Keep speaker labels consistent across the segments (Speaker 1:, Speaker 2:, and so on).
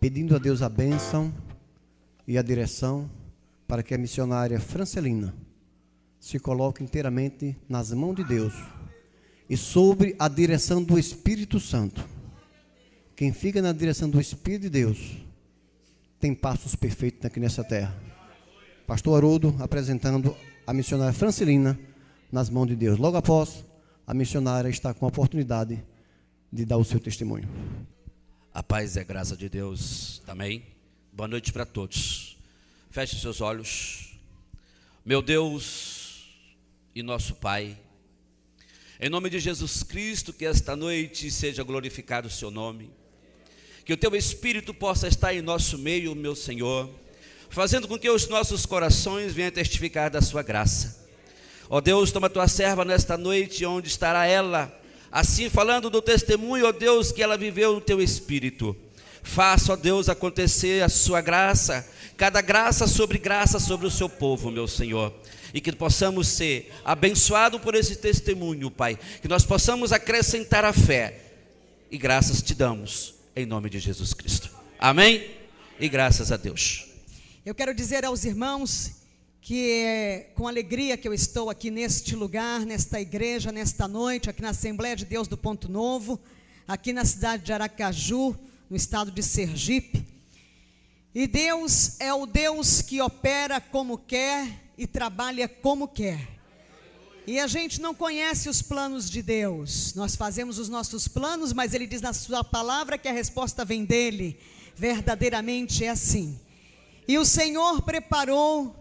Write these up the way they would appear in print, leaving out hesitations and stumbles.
Speaker 1: pedindo a Deus a bênção e a direção para que a missionária Francelina se coloque inteiramente nas mãos de Deus e sobre a direção do Espírito Santo. Quem fica na direção do Espírito de Deus tem passos perfeitos aqui nessa terra. Pastor Haroldo apresentando a missionária Francelina nas mãos de Deus. Logo após, a missionária está com a oportunidade de dar o seu testemunho.
Speaker 2: A paz e a graça de Deus, amém? Boa noite para todos. Feche seus olhos. Meu Deus e nosso Pai, em nome de Jesus Cristo, que esta noite seja glorificado o seu nome, que o teu Espírito possa estar em nosso meio, meu Senhor, fazendo com que os nossos corações venham testificar da sua graça. Ó Deus, toma tua serva nesta noite, onde estará ela, assim falando do testemunho, ó Deus, que ela viveu no teu Espírito. Faça, ó Deus, acontecer a sua graça, cada graça sobre o seu povo, meu Senhor. E que possamos ser abençoados por esse testemunho, Pai. Que nós possamos acrescentar a fé. E graças te damos, em nome de Jesus Cristo. Amém? E graças a Deus.
Speaker 3: Eu quero dizer aos irmãos que é com alegria que eu estou aqui neste lugar, nesta igreja, nesta noite, aqui na Assembleia de Deus do Ponto Novo, aqui na cidade de Aracaju, no estado de Sergipe. E Deus é o Deus que opera como quer e trabalha como quer. E a gente não conhece os planos de Deus. Nós fazemos os nossos planos, mas Ele diz na sua palavra que a resposta vem dEle. Verdadeiramente é assim. E o Senhor preparou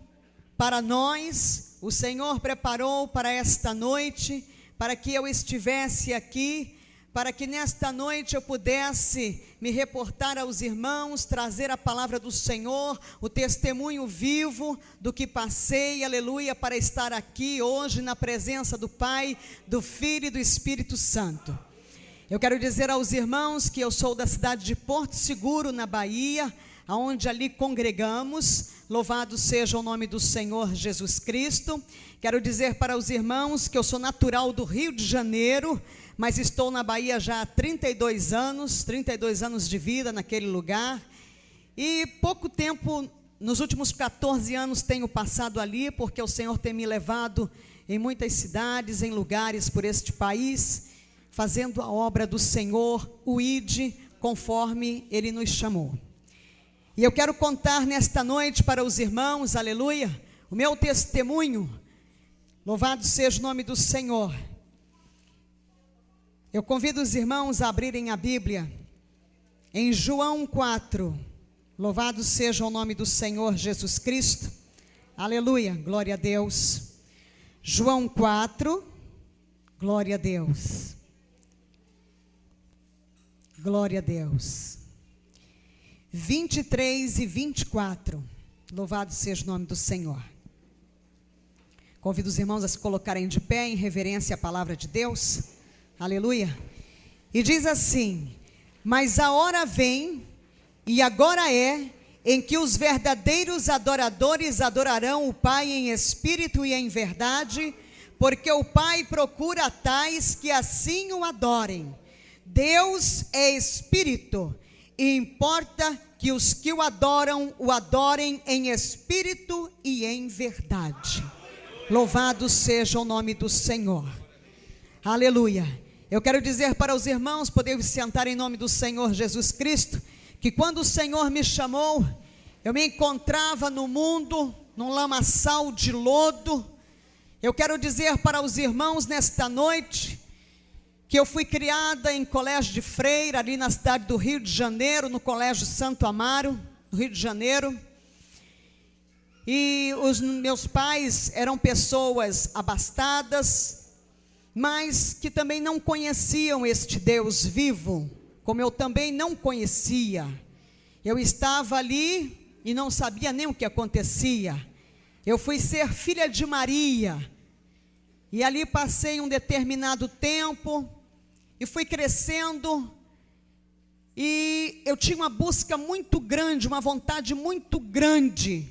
Speaker 3: para nós, o Senhor preparou para esta noite, para que eu estivesse aqui, para que nesta noite eu pudesse me reportar aos irmãos, trazer a palavra do Senhor, o testemunho vivo do que passei, aleluia, para estar aqui hoje na presença do Pai, do Filho e do Espírito Santo. Eu quero dizer aos irmãos que eu sou da cidade de Porto Seguro, na Bahia, aonde ali congregamos. Louvado seja o nome do Senhor Jesus Cristo. Quero dizer para os irmãos que eu sou natural do Rio de Janeiro, mas estou na Bahia já há 32 anos de vida naquele lugar. E pouco tempo, nos últimos 14 anos tenho passado ali, porque o Senhor tem me levado em muitas cidades, em lugares por este país, fazendo a obra do Senhor, o ID, conforme Ele nos chamou. E eu quero contar nesta noite para os irmãos, aleluia, o meu testemunho. Louvado seja o nome do Senhor. Eu convido os irmãos a abrirem a Bíblia em João 4. Louvado seja o nome do Senhor Jesus Cristo. Aleluia, glória a Deus. João 4, glória a Deus. Glória a Deus. 23 e 24. Louvado seja o nome do Senhor. Convido os irmãos a se colocarem de pé em reverência à palavra de Deus. Aleluia. E diz assim: mas a hora vem, e agora é, em que os verdadeiros adoradores adorarão o Pai em espírito e em verdade, porque o Pai procura tais que assim o adorem. Deus é espírito, e importa que os que o adorem em espírito e em verdade. Louvado seja o nome do Senhor. Aleluia. Eu quero dizer para os irmãos, poder sentar em nome do Senhor Jesus Cristo, que quando o Senhor me chamou, eu me encontrava no mundo, num lamaçal de lodo. Eu quero dizer para os irmãos nesta noite, que eu fui criada em colégio de freira, ali na cidade do Rio de Janeiro, no colégio Santo Amaro, no Rio de Janeiro. E os meus pais eram pessoas abastadas, mas que também não conheciam este Deus vivo, como eu também não conhecia. Eu estava ali e não sabia nem o que acontecia. Eu fui ser filha de Maria, e ali passei um determinado tempo, e fui crescendo, e eu tinha uma busca muito grande, uma vontade muito grande,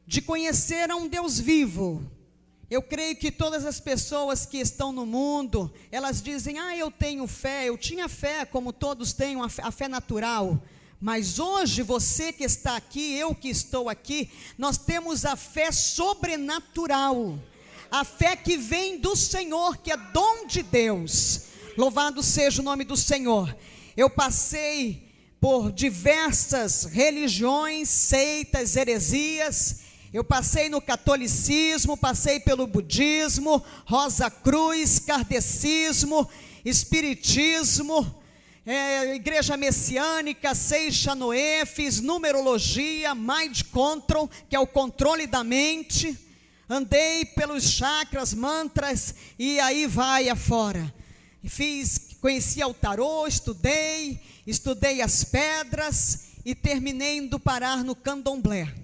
Speaker 3: de conhecer a um Deus vivo. Eu creio que todas as pessoas que estão no mundo, elas dizem, eu tenho fé, eu tinha fé, como todos têm a fé natural, Mas hoje, você que está aqui, eu que estou aqui, nós temos a fé sobrenatural, a fé que vem do Senhor, que é dom de Deus. Louvado seja o nome do Senhor. Eu passei por diversas religiões, seitas, heresias. Eu passei no catolicismo, passei pelo budismo, Rosa Cruz, kardecismo, espiritismo, igreja messiânica, Seixa Noé, fiz numerologia, mind control, que é o controle da mente. Andei pelos chakras, mantras, e aí vai afora. Conheci o tarô, estudei as pedras e terminei indo parar no candomblé.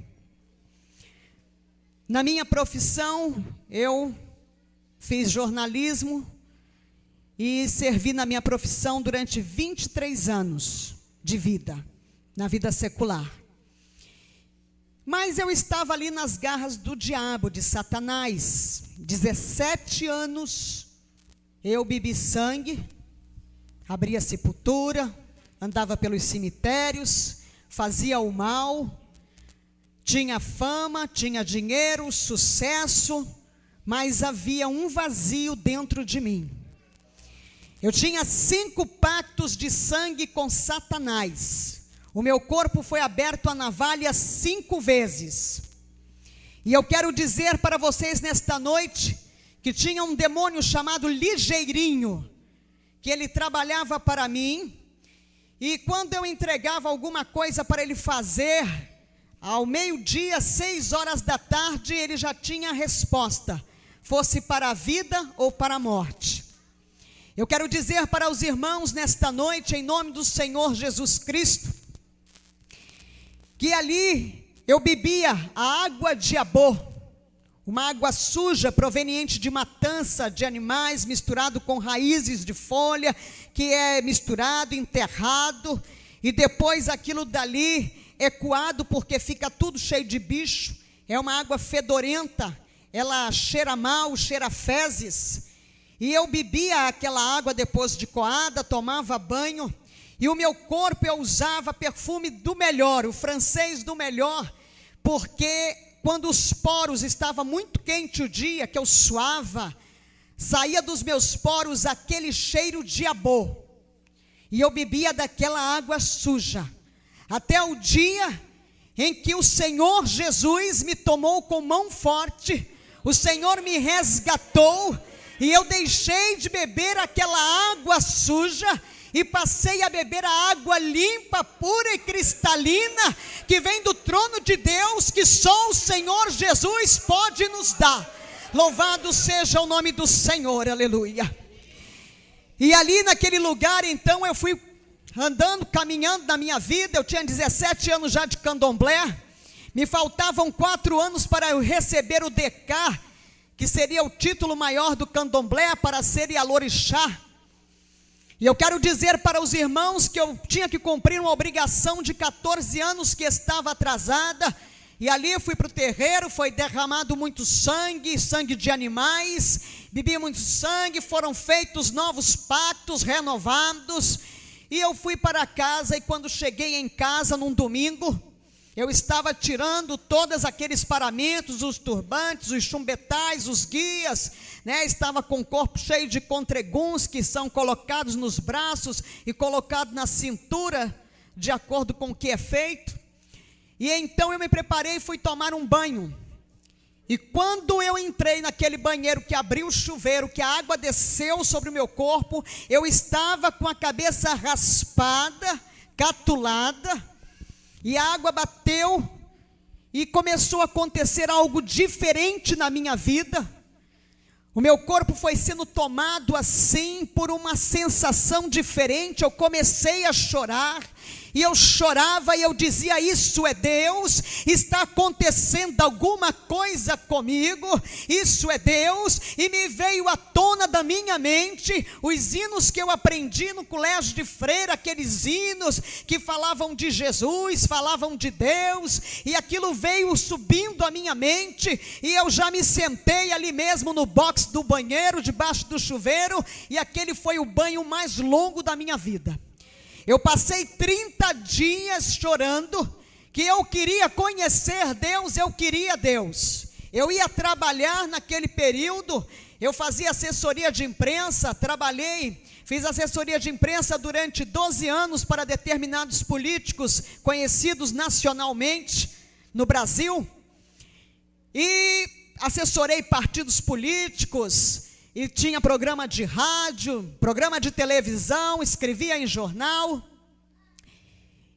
Speaker 3: Na minha profissão, eu fiz jornalismo e servi na minha profissão durante 23 anos de vida, na vida secular. Mas eu estava ali nas garras do diabo, de Satanás. 17 anos, eu bebi sangue, abria sepultura, andava pelos cemitérios, fazia o mal, tinha fama, tinha dinheiro, sucesso, mas havia um vazio dentro de mim. Eu tinha 5 pactos de sangue com Satanás. O meu corpo foi aberto à navalha 5 vezes. E eu quero dizer para vocês nesta noite que tinha um demônio chamado Ligeirinho, que ele trabalhava para mim, e quando eu entregava alguma coisa para ele fazer, ao meio-dia, 6 horas da tarde, ele já tinha a resposta, fosse para a vida ou para a morte. Eu quero dizer para os irmãos nesta noite, em nome do Senhor Jesus Cristo, que ali eu bebia a água de Abô, uma água suja proveniente de matança de animais, misturado com raízes de folha, que é misturado, enterrado, e depois aquilo dali é coado, porque fica tudo cheio de bicho. É uma água fedorenta, ela cheira mal, cheira fezes, e eu bebia aquela água depois de coada, tomava banho, e o meu corpo eu usava perfume do melhor, o francês do melhor, porque quando os poros estavam muito quente o dia, que eu suava, saía dos meus poros aquele cheiro de Abô, e eu bebia daquela água suja, até o dia em que o Senhor Jesus me tomou com mão forte, o Senhor me resgatou, e eu deixei de beber aquela água suja, e passei a beber a água limpa, pura e cristalina, que vem do trono de Deus, que só o Senhor Jesus pode nos dar. Louvado seja o nome do Senhor, aleluia. E ali naquele lugar, então, eu fui andando, caminhando na minha vida. Eu tinha 17 anos já de candomblé, me faltavam 4 anos para eu receber o DK, que seria o título maior do candomblé, para ser Ialorixá. E eu quero dizer para os irmãos que eu tinha que cumprir uma obrigação de 14 anos que estava atrasada. E ali eu fui para o terreiro, foi derramado muito sangue, sangue de animais, bebi muito sangue, foram feitos novos pactos, renovados. E eu fui para casa, e quando cheguei em casa num domingo, eu estava tirando todos aqueles paramentos, os turbantes, os chumbetais, os guias, né? Estava com o corpo cheio de contreguns, que são colocados nos braços e colocados na cintura, de acordo com o que é feito. E então eu me preparei e fui tomar um banho. E quando eu entrei naquele banheiro, que abriu o chuveiro, que a água desceu sobre o meu corpo, eu estava com a cabeça raspada, catulada, e a água bateu, e começou a acontecer algo diferente na minha vida. O meu corpo foi sendo tomado assim, por uma sensação diferente. Eu comecei a chorar, e eu chorava, e eu dizia: isso é Deus, está acontecendo alguma coisa comigo, isso é Deus. E me veio à tona da minha mente os hinos que eu aprendi no colégio de freira, aqueles hinos que falavam de Jesus, falavam de Deus, e aquilo veio subindo à minha mente, e eu já me sentei ali mesmo no box do banheiro, debaixo do chuveiro, e aquele foi o banho mais longo da minha vida. Eu passei 30 dias chorando, que eu queria conhecer Deus, eu queria Deus. Eu ia trabalhar naquele período, eu fazia assessoria de imprensa, fiz assessoria de imprensa durante 12 anos para determinados políticos conhecidos nacionalmente no Brasil, e assessorei partidos políticos, e tinha programa de rádio, programa de televisão, escrevia em jornal.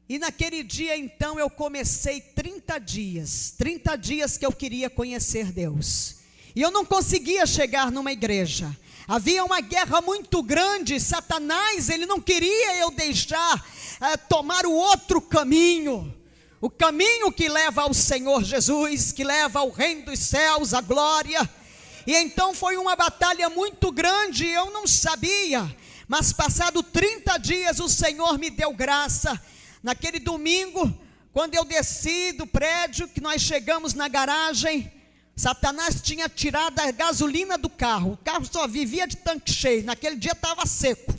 Speaker 3: E naquele dia então eu comecei 30 dias que eu queria conhecer Deus. E eu não conseguia chegar numa igreja. Havia uma guerra muito grande, Satanás, ele não queria eu deixar tomar o outro caminho. O caminho que leva ao Senhor Jesus, que leva ao reino dos céus, a glória. E então foi uma batalha muito grande, eu não sabia. Mas passado 30 dias o Senhor me deu graça. Naquele domingo, quando eu desci do prédio, que nós chegamos na garagem, Satanás tinha tirado a gasolina do carro. O carro só vivia de tanque cheio, naquele dia estava seco.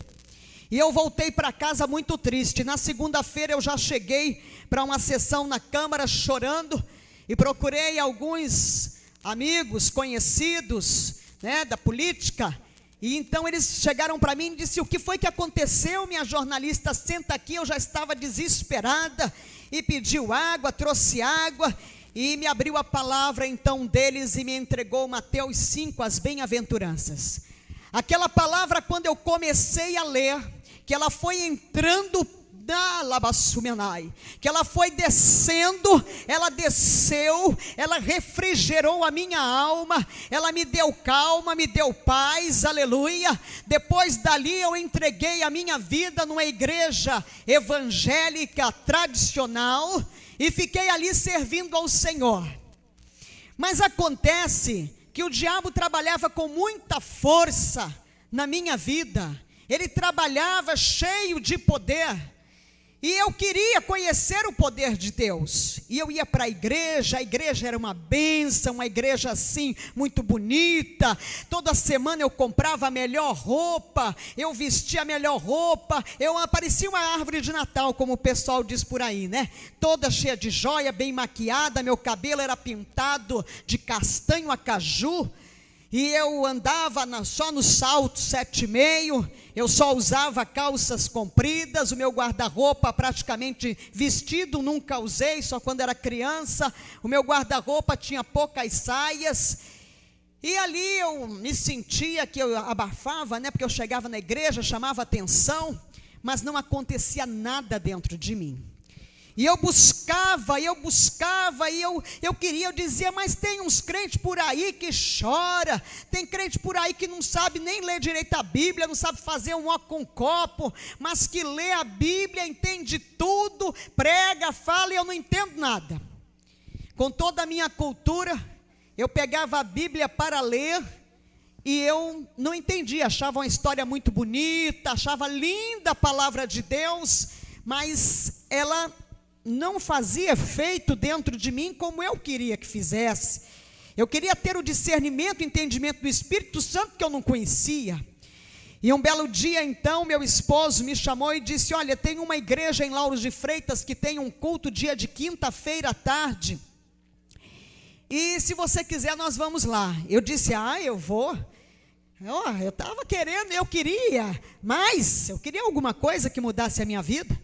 Speaker 3: E eu voltei para casa muito triste. Na segunda-feira eu já cheguei para uma sessão na Câmara chorando, e procurei alguns amigos conhecidos, da política. E então eles chegaram para mim e disseram: o que foi que aconteceu, minha jornalista? Senta aqui. Eu já estava desesperada, e pediu água, trouxe água, e me abriu a palavra então deles, e me entregou Mateus 5, as bem-aventuranças. Aquela palavra, quando eu comecei a ler, que ela foi entrando da Labassumenai, que ela foi descendo, ela desceu, ela refrigerou a minha alma, ela me deu calma, me deu paz, aleluia. Depois dali eu entreguei a minha vida numa igreja evangélica tradicional, e fiquei ali servindo ao Senhor. Mas acontece que o diabo trabalhava com muita força na minha vida, ele trabalhava cheio de poder, e eu queria conhecer o poder de Deus, e eu ia para a igreja era uma bênção, uma igreja assim, muito bonita. Toda semana eu comprava a melhor roupa, eu vestia a melhor roupa, eu parecia uma árvore de Natal, como o pessoal diz por aí, toda cheia de joia, bem maquiada, meu cabelo era pintado de castanho a caju, e eu andava só no salto 7,5, eu só usava calças compridas, o meu guarda-roupa praticamente vestido, nunca usei, só quando era criança. O meu guarda-roupa tinha poucas saias, e ali eu me sentia que eu abafava, porque eu chegava na igreja, chamava atenção, mas não acontecia nada dentro de mim. E eu buscava, e eu queria, eu dizia: mas tem uns crentes por aí que chora, tem crente por aí que não sabe nem ler direito a Bíblia, não sabe fazer um ó com copo, mas que lê a Bíblia, entende tudo, prega, fala, e eu não entendo nada. Com toda a minha cultura, eu pegava a Bíblia para ler, e eu não entendia, achava uma história muito bonita, achava linda a palavra de Deus, mas ela não fazia efeito dentro de mim como eu queria que fizesse. Eu queria ter o discernimento, o entendimento do Espírito Santo que eu não conhecia. E um belo dia então, meu esposo me chamou e disse: olha, tem uma igreja em Lauro de Freitas que tem um culto dia de quinta-feira à tarde, e se você quiser nós vamos lá. Eu disse: eu vou. Eu estava querendo, eu queria alguma coisa que mudasse a minha vida.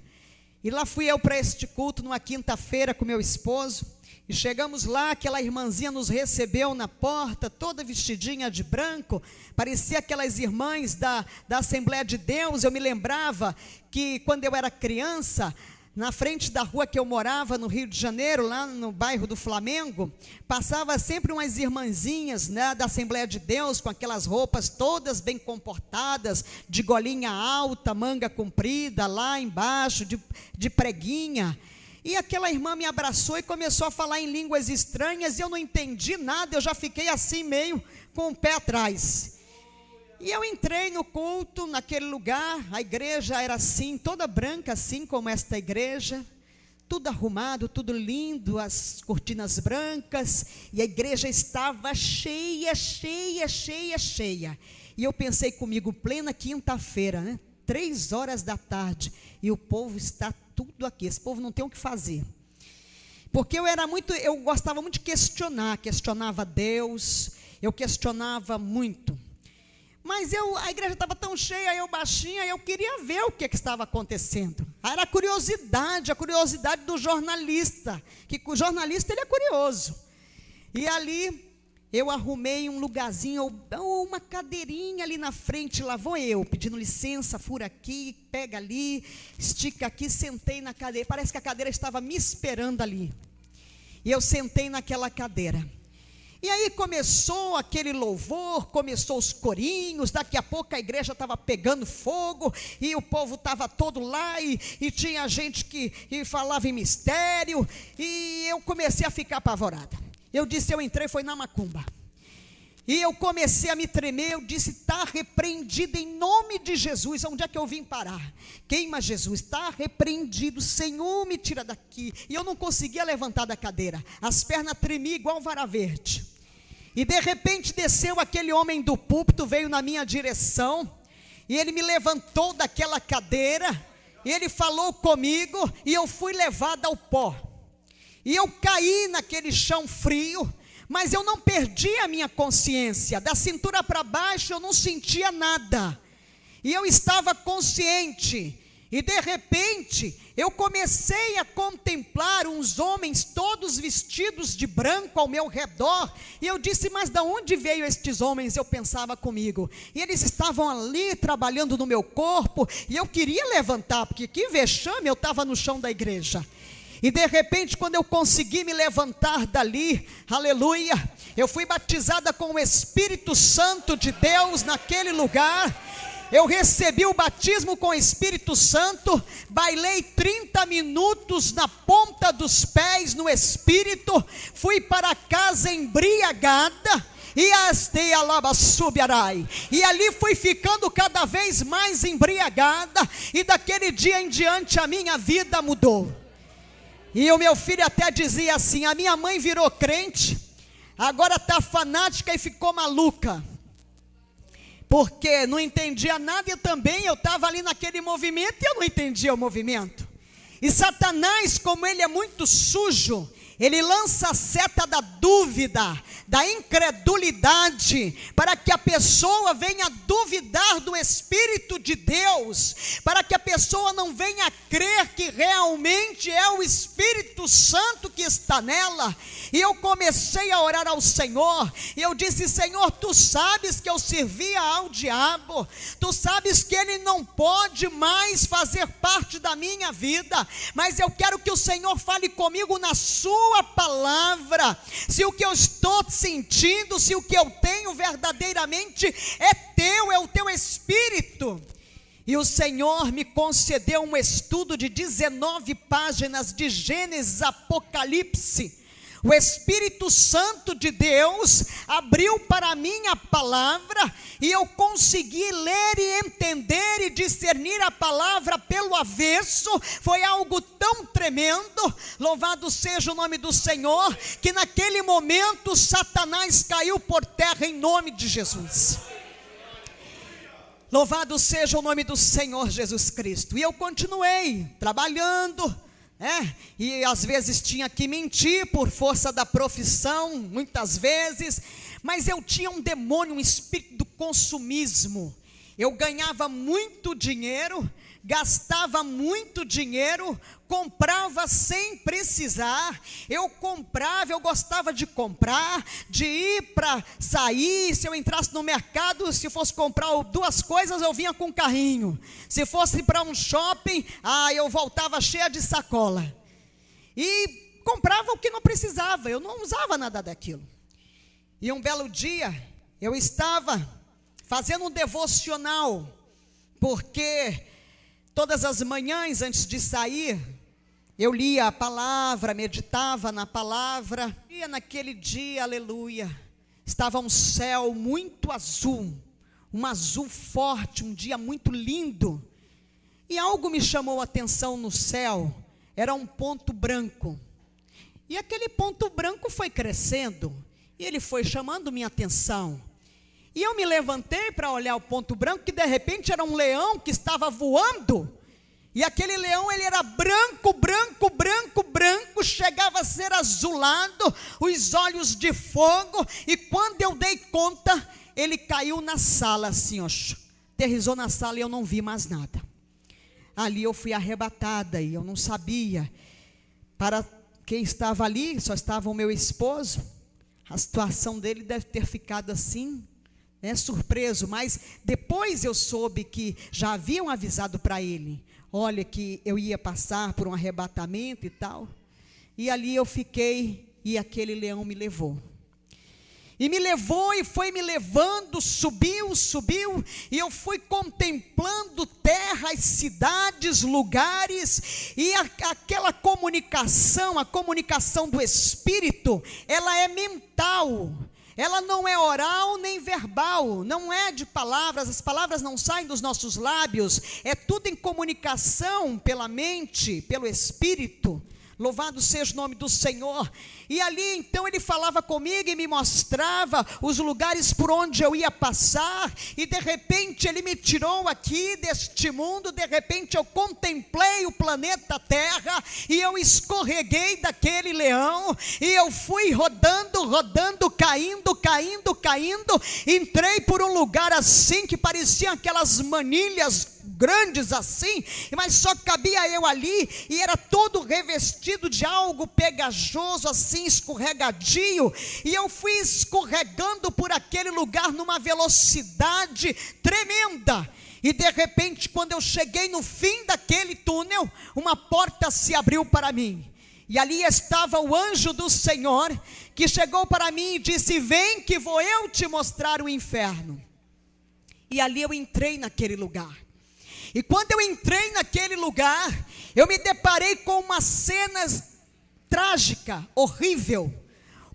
Speaker 3: E lá fui eu para este culto, numa quinta-feira com meu esposo, e chegamos lá, aquela irmãzinha nos recebeu na porta, toda vestidinha de branco, parecia aquelas irmãs da Assembleia de Deus. Eu me lembrava que quando eu era criança, na frente da rua que eu morava, no Rio de Janeiro, lá no bairro do Flamengo, passava sempre umas irmãzinhas, da Assembleia de Deus, com aquelas roupas todas bem comportadas, de golinha alta, manga comprida, lá embaixo, de preguinha. E aquela irmã me abraçou e começou a falar em línguas estranhas, e eu não entendi nada, eu já fiquei assim meio com o pé atrás. E eu entrei no culto, naquele lugar, a igreja era assim, toda branca, assim como esta igreja, tudo arrumado, tudo lindo, as cortinas brancas, e a igreja estava cheia. E eu pensei comigo, plena quinta-feira, 3 horas da tarde, e o povo está tudo aqui. Esse povo não tem o que fazer. Porque eu gostava muito de questionava Deus, eu questionava muito. Mas a igreja estava tão cheia, eu baixinha, eu queria ver o que estava acontecendo. Era a curiosidade do jornalista, que o jornalista ele é curioso. E ali eu arrumei um lugarzinho, uma cadeirinha ali na frente, lá vou eu, pedindo licença, fura aqui, pega ali, estica aqui, sentei na cadeira, parece que a cadeira estava me esperando ali. E eu sentei naquela cadeira. E aí começou aquele louvor, começou os corinhos, daqui a pouco a igreja estava pegando fogo, e o povo estava todo lá, e tinha gente que falava em mistério, e eu comecei a ficar apavorada. Eu entrei, foi na macumba. E eu comecei a me tremer, eu disse, está repreendido em nome de Jesus. Onde é que eu vim parar? Queima Jesus, está repreendido, Senhor, me tira daqui. E eu não conseguia levantar da cadeira, as pernas tremiam igual vara verde. E de repente desceu aquele homem do púlpito, veio na minha direção, e ele me levantou daquela cadeira, e ele falou comigo, e eu fui levado ao pó. E eu caí naquele chão frio, mas eu não perdi a minha consciência. Da cintura para baixo eu não sentia nada, e eu estava consciente. E de repente eu comecei a contemplar uns homens todos vestidos de branco ao meu redor, e eu disse, mas de onde veio estes homens? Eu pensava comigo, e eles estavam ali trabalhando no meu corpo, e eu queria levantar, porque que vexame, eu estava no chão da igreja. E de repente, quando eu consegui me levantar dali, aleluia, eu fui batizada com o Espírito Santo de Deus naquele lugar. Eu recebi o batismo com o Espírito Santo, bailei 30 minutos na ponta dos pés no Espírito, fui para casa embriagada, e ali fui ficando cada vez mais embriagada, e daquele dia em diante a minha vida mudou. E o meu filho até dizia assim, a minha mãe virou crente, agora está fanática e ficou maluca, porque não entendia nada, e eu estava ali naquele movimento, e eu não entendia o movimento. E Satanás, como ele é muito sujo, ele lança a seta da dúvida, da incredulidade, para que a pessoa venha duvidar do Espírito de Deus, para que a pessoa não venha crer que realmente é o Espírito Santo que está nela. E eu comecei a orar ao Senhor, e eu disse, Senhor, tu sabes que eu servia ao diabo, tu sabes que ele não pode mais fazer parte da minha vida, mas eu quero que o Senhor fale comigo na sua palavra, se o que eu estou sentindo, se o que eu tenho verdadeiramente é o teu Espírito. E o Senhor me concedeu um estudo de 19 páginas de Gênesis, Apocalipse. O Espírito Santo de Deus abriu para mim a palavra, e eu consegui ler e entender e discernir a palavra pelo avesso. Foi algo tão tremendo, louvado seja o nome do Senhor, que naquele momento Satanás caiu por terra em nome de Jesus. Louvado seja o nome do Senhor Jesus Cristo. E eu continuei trabalhando, e às vezes tinha que mentir por força da profissão, muitas vezes, mas eu tinha um demônio, um espírito do consumismo. Eu ganhava muito dinheiro, gastava muito dinheiro, comprava sem precisar. Eu gostava de comprar, de ir para sair. Se eu entrasse no mercado, se fosse comprar 2 coisas, eu vinha com um carrinho. Se fosse para um shopping, eu voltava cheia de sacola. E comprava o que não precisava, eu não usava nada daquilo. E um belo dia, eu estava fazendo um devocional, porque todas as manhãs antes de sair, eu lia a palavra, meditava na palavra, e naquele dia, aleluia, estava um céu muito azul, um azul forte, um dia muito lindo, e algo me chamou a atenção no céu, era um ponto branco, e aquele ponto branco foi crescendo, e ele foi chamando minha atenção, E eu me levantei para olhar o ponto branco, que de repente era um leão que estava voando. E aquele leão, ele era branco, branco, branco, branco, chegava a ser azulado, os olhos de fogo. E quando eu dei conta, ele caiu na sala assim, ó, aterrissou na sala e eu não vi mais nada. Ali eu fui arrebatada e eu não sabia. Para quem estava ali, só estava o meu esposo. A situação dele deve ter ficado assim, né, surpreso. Mas depois eu soube que já haviam avisado para ele, olha, que eu ia passar por um arrebatamento e tal. E ali eu fiquei, e aquele leão me levou. E me levou e foi me levando, subiu, subiu, e eu fui contemplando terras, cidades, lugares, e aquela comunicação, a comunicação do Espírito, ela é mental. Ela não é oral nem verbal, não é de palavras, as palavras não saem dos nossos lábios, é tudo em comunicação pela mente, pelo Espírito. Louvado seja o nome do Senhor. E ali então ele falava comigo e me mostrava os lugares por onde eu ia passar. E de repente ele me tirou aqui deste mundo. De repente eu contemplei o planeta Terra. E eu escorreguei daquele leão. E eu fui rodando, rodando, caindo, caindo, caindo. Entrei por um lugar assim que pareciam aquelas manilhas grandes assim, mas só cabia eu ali, e era todo revestido de algo pegajoso assim, escorregadio, e eu fui escorregando por aquele lugar numa velocidade tremenda. E de repente, quando eu cheguei no fim daquele túnel, uma porta se abriu para mim, e ali estava o anjo do Senhor, que chegou para mim e disse: vem que vou eu te mostrar o inferno. E ali eu entrei naquele lugar. E quando eu entrei naquele lugar, eu me deparei com uma cena trágica, horrível.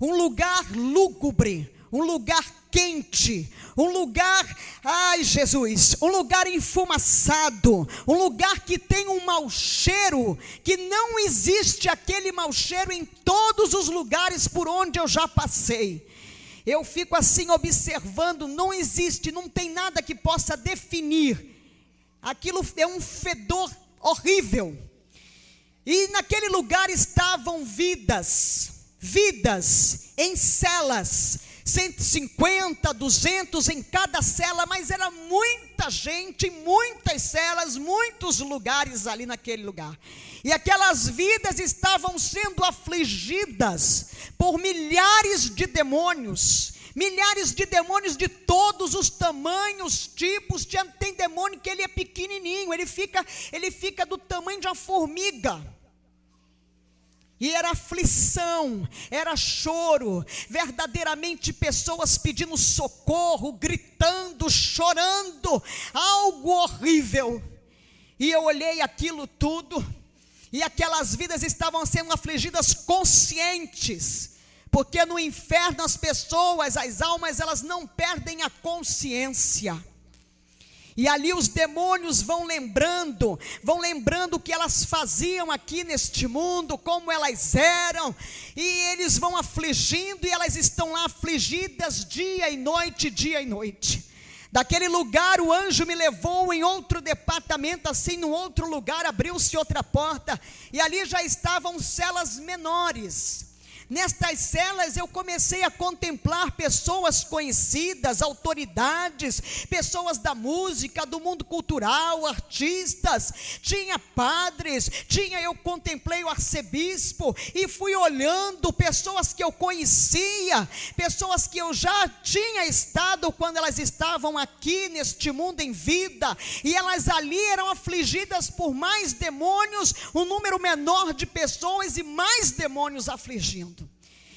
Speaker 3: Um lugar lúgubre, um lugar quente, um lugar, ai Jesus, um lugar enfumaçado, um lugar que tem um mau cheiro, que não existe aquele mau cheiro em todos os lugares por onde eu já passei. Eu fico assim observando, não existe, não tem nada que possa definir. Aquilo é um fedor horrível. E naquele lugar estavam vidas em celas, 150, 200 em cada cela, mas era muita gente, muitas celas, muitos lugares ali naquele lugar. E aquelas vidas estavam sendo afligidas por milhares de demônios de todos os tamanhos, tipos. Tem demônio que ele é pequenininho, ele fica do tamanho de uma formiga. E era aflição, era choro, verdadeiramente pessoas pedindo socorro, gritando, chorando, algo horrível. E eu olhei aquilo tudo, e aquelas vidas estavam sendo afligidas conscientes, porque no inferno as pessoas, as almas, elas não perdem a consciência. E ali os demônios vão lembrando o que elas faziam aqui neste mundo, como elas eram, e eles vão afligindo, e elas estão lá afligidas dia e noite, dia e noite. Daquele lugar o anjo me levou em outro departamento, assim, num outro lugar, abriu-se outra porta, e ali já estavam celas menores. Nestas celas eu comecei a contemplar pessoas conhecidas, autoridades, pessoas da música, do mundo cultural, artistas, tinha padres, eu contemplei o arcebispo, e fui olhando pessoas que eu conhecia, pessoas que eu já tinha estado quando elas estavam aqui neste mundo em vida, e elas ali eram afligidas por mais demônios, um número menor de pessoas e mais demônios afligindo.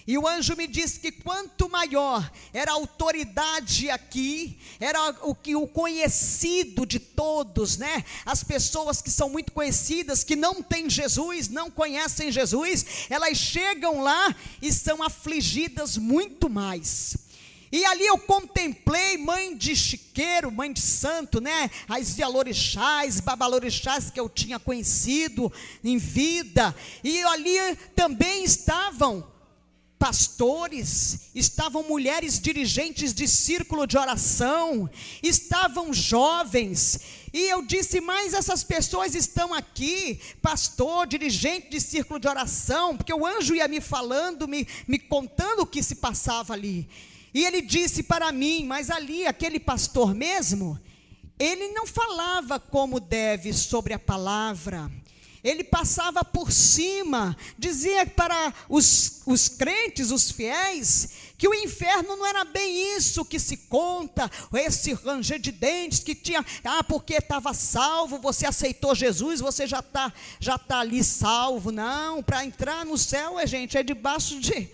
Speaker 3: E o anjo me disse que quanto maior era a autoridade aqui, era o conhecido de todos, né? As pessoas que são muito conhecidas, que não têm Jesus, não conhecem Jesus, elas chegam lá e são afligidas muito mais. E ali eu contemplei mãe de chiqueiro, mãe de santo, né? As Yalorixás, babalorixás que eu tinha conhecido em vida. E ali também estavam pastores, estavam mulheres dirigentes de círculo de oração, estavam jovens, e eu disse, mas essas pessoas estão aqui, pastor, dirigente de círculo de oração, porque o anjo ia me falando, me contando o que se passava ali, e ele disse para mim, mas ali, aquele pastor mesmo, ele não falava como deve sobre a palavra, ele passava por cima, dizia para os crentes, os fiéis, que o inferno não era bem isso que se conta, esse ranger de dentes que tinha, porque estava salvo, você aceitou Jesus, você já tá ali salvo. Não, para entrar no céu, gente, é debaixo de,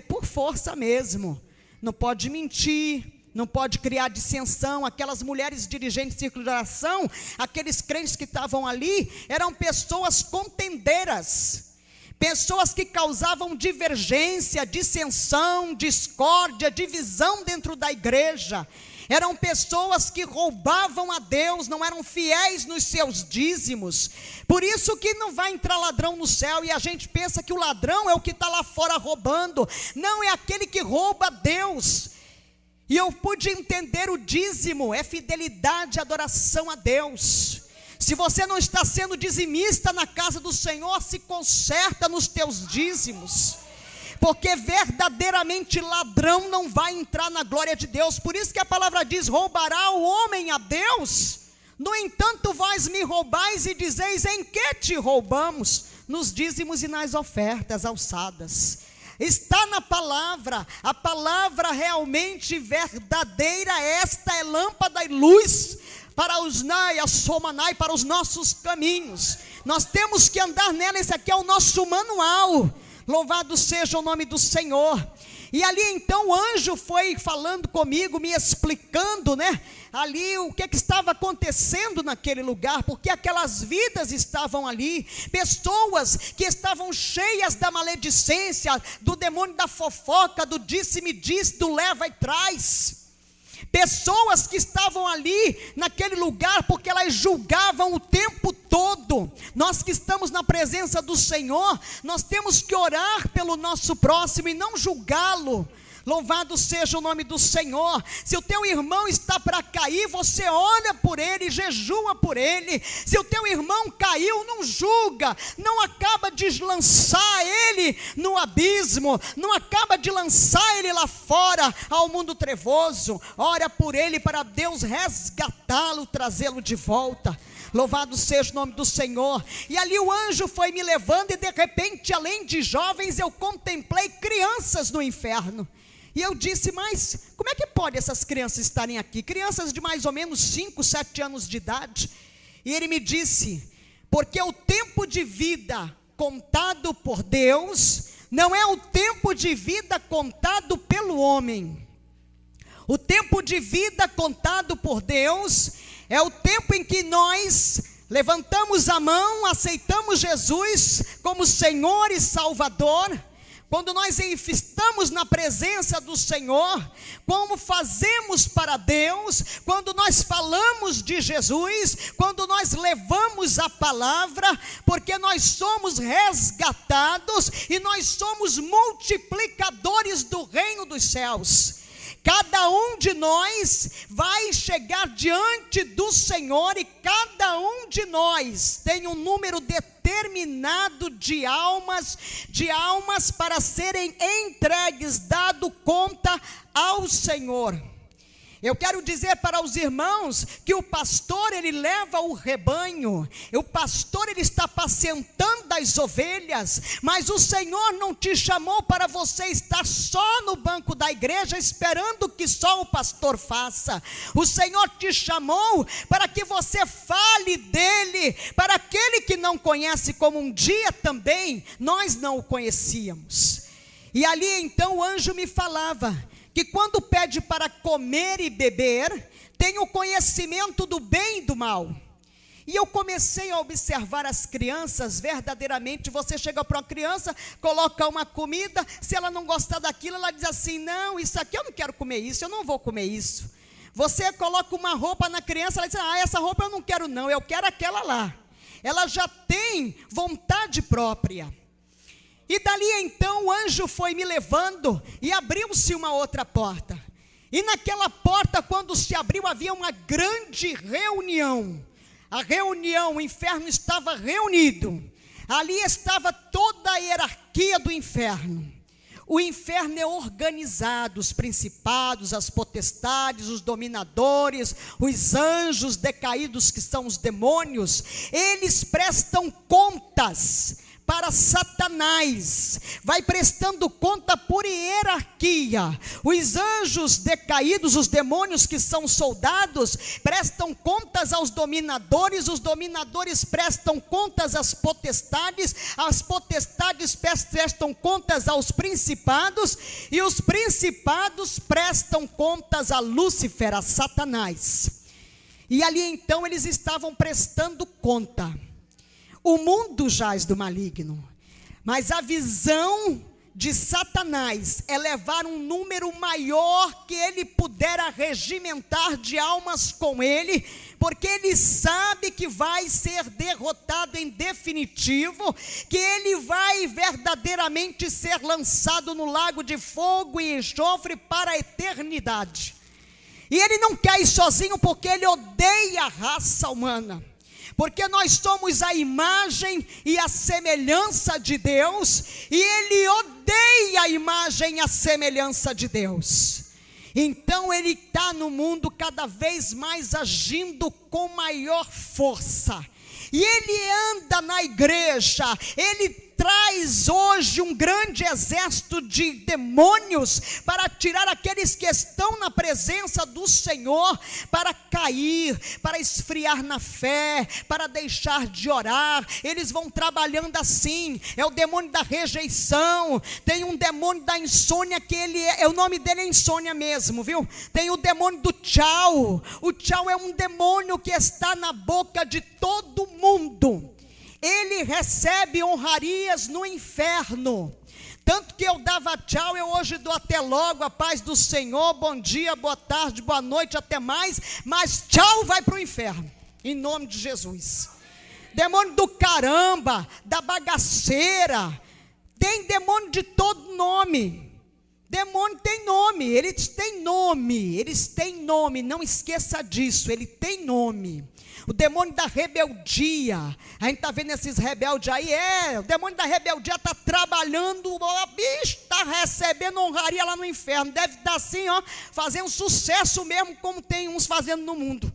Speaker 3: por força mesmo, não pode mentir, não pode criar dissensão. Aquelas mulheres dirigentes de círculo de oração, aqueles crentes que estavam ali, eram pessoas contendeiras, pessoas que causavam divergência, dissensão, discórdia, divisão dentro da igreja. Eram pessoas que roubavam a Deus, não eram fiéis nos seus dízimos. Por isso que não vai entrar ladrão no céu, e a gente pensa que o ladrão é o que está lá fora roubando. Não, é aquele que rouba a Deus. E eu pude entender, o dízimo é fidelidade, adoração a Deus. Se você não está sendo dizimista na casa do Senhor, se conserta nos teus dízimos, porque verdadeiramente ladrão não vai entrar na glória de Deus. Por isso que a palavra diz, roubará o homem a Deus? No entanto, vós me roubais e dizeis, em que te roubamos? Nos dízimos e nas ofertas alçadas. Está na palavra, a palavra realmente verdadeira, esta é lâmpada e luz para os para os nossos caminhos. Nós temos que andar nela, esse aqui é o nosso manual. Louvado seja o nome do Senhor. E ali então o anjo foi falando comigo, me explicando, ali o que estava acontecendo naquele lugar, porque aquelas vidas estavam ali, pessoas que estavam cheias da maledicência, do demônio da fofoca, do disse-me disse, do leva e traz. Pessoas que estavam ali naquele lugar porque elas julgavam o tempo todo. Nós que estamos na presença do Senhor, nós temos que orar pelo nosso próximo e não julgá-lo. Louvado seja o nome do Senhor. Se o teu irmão está para cair, você ora por ele, jejua por ele. Se o teu irmão caiu, não julga, não acaba de lançar ele no abismo, não acaba de lançar ele lá fora ao mundo trevoso. Ora por ele para Deus resgatá-lo, trazê-lo de volta. Louvado seja o nome do Senhor. E ali o anjo foi me levando, e de repente, além de jovens, eu contemplei crianças no inferno. E eu disse, mas como é que pode essas crianças estarem aqui? Crianças de mais ou menos 5, 7 anos de idade. E ele me disse, porque o tempo de vida contado por Deus não é o tempo de vida contado pelo homem. O tempo de vida contado por Deus é o tempo em que nós levantamos a mão, aceitamos Jesus como Senhor e Salvador. Quando nós estamos na presença do Senhor, como fazemos para Deus, quando nós falamos de Jesus, quando nós levamos a palavra, porque nós somos resgatados e nós somos multiplicadores do reino dos céus. Cada um de nós vai chegar diante do Senhor e cada um de nós tem um número determinado de almas para serem entregues, dado conta ao Senhor. Eu quero dizer para os irmãos que o pastor, ele leva o rebanho, o pastor, ele está apacentando as ovelhas, mas o Senhor não te chamou para você estar só no banco da igreja, esperando que só o pastor faça. O Senhor te chamou para que você fale dele, para aquele que não conhece, como um dia também nós não o conhecíamos. E ali então o anjo me falava, que quando pede para comer e beber, tem o conhecimento do bem e do mal. E eu comecei a observar as crianças, verdadeiramente, você chega para uma criança, coloca uma comida, se ela não gostar daquilo, ela diz assim, não, isso aqui eu não quero comer isso, eu não vou comer isso. Você coloca uma roupa na criança, ela diz, essa roupa eu não quero não, eu quero aquela lá. Ela já tem vontade própria. E dali então o anjo foi me levando e abriu-se uma outra porta. E naquela porta, quando se abriu, havia uma grande reunião. A reunião, o inferno estava reunido. Ali estava toda a hierarquia do inferno. O inferno é organizado, os principados, as potestades, os dominadores, os anjos decaídos que são os demônios, eles prestam contas para Satanás, vai prestando conta por hierarquia. Os anjos decaídos, os demônios que são soldados, prestam contas aos dominadores, os dominadores prestam contas às potestades, as potestades prestam contas aos principados, e os principados prestam contas a Lúcifer, a Satanás. E ali então eles estavam prestando conta. O mundo jaz do maligno, mas a visão de Satanás é levar um número maior que ele pudera regimentar de almas com ele, porque ele sabe que vai ser derrotado em definitivo, que ele vai verdadeiramente ser lançado no lago de fogo e enxofre para a eternidade. E ele não quer ir sozinho, porque ele odeia a raça humana. Porque nós somos a imagem e a semelhança de Deus, e ele odeia a imagem e a semelhança de Deus. Então ele está no mundo cada vez mais agindo com maior força. E ele anda na igreja, ele traz hoje um grande exército de demônios para tirar aqueles que estão na presença do Senhor, para cair, para esfriar na fé, para deixar de orar. Eles vão trabalhando assim. É o demônio da rejeição, tem um demônio da insônia, que ele o nome dele é insônia mesmo, viu? Tem o demônio do tchau. O tchau é um demônio que está na boca de todo mundo. Ele recebe honrarias no inferno. Tanto que eu dava tchau, eu hoje dou até logo, a paz do Senhor, bom dia, boa tarde, boa noite, até mais. Mas tchau vai para o inferno, em nome de Jesus. Demônio do caramba, da bagaceira. Tem demônio de todo nome. Demônio tem nome, eles têm nome, não esqueça disso, ele tem nome. O demônio da rebeldia, a gente está vendo esses rebeldes aí, o demônio da rebeldia está trabalhando, está recebendo honraria lá no inferno, deve estar assim, fazendo sucesso mesmo, como tem uns fazendo no mundo.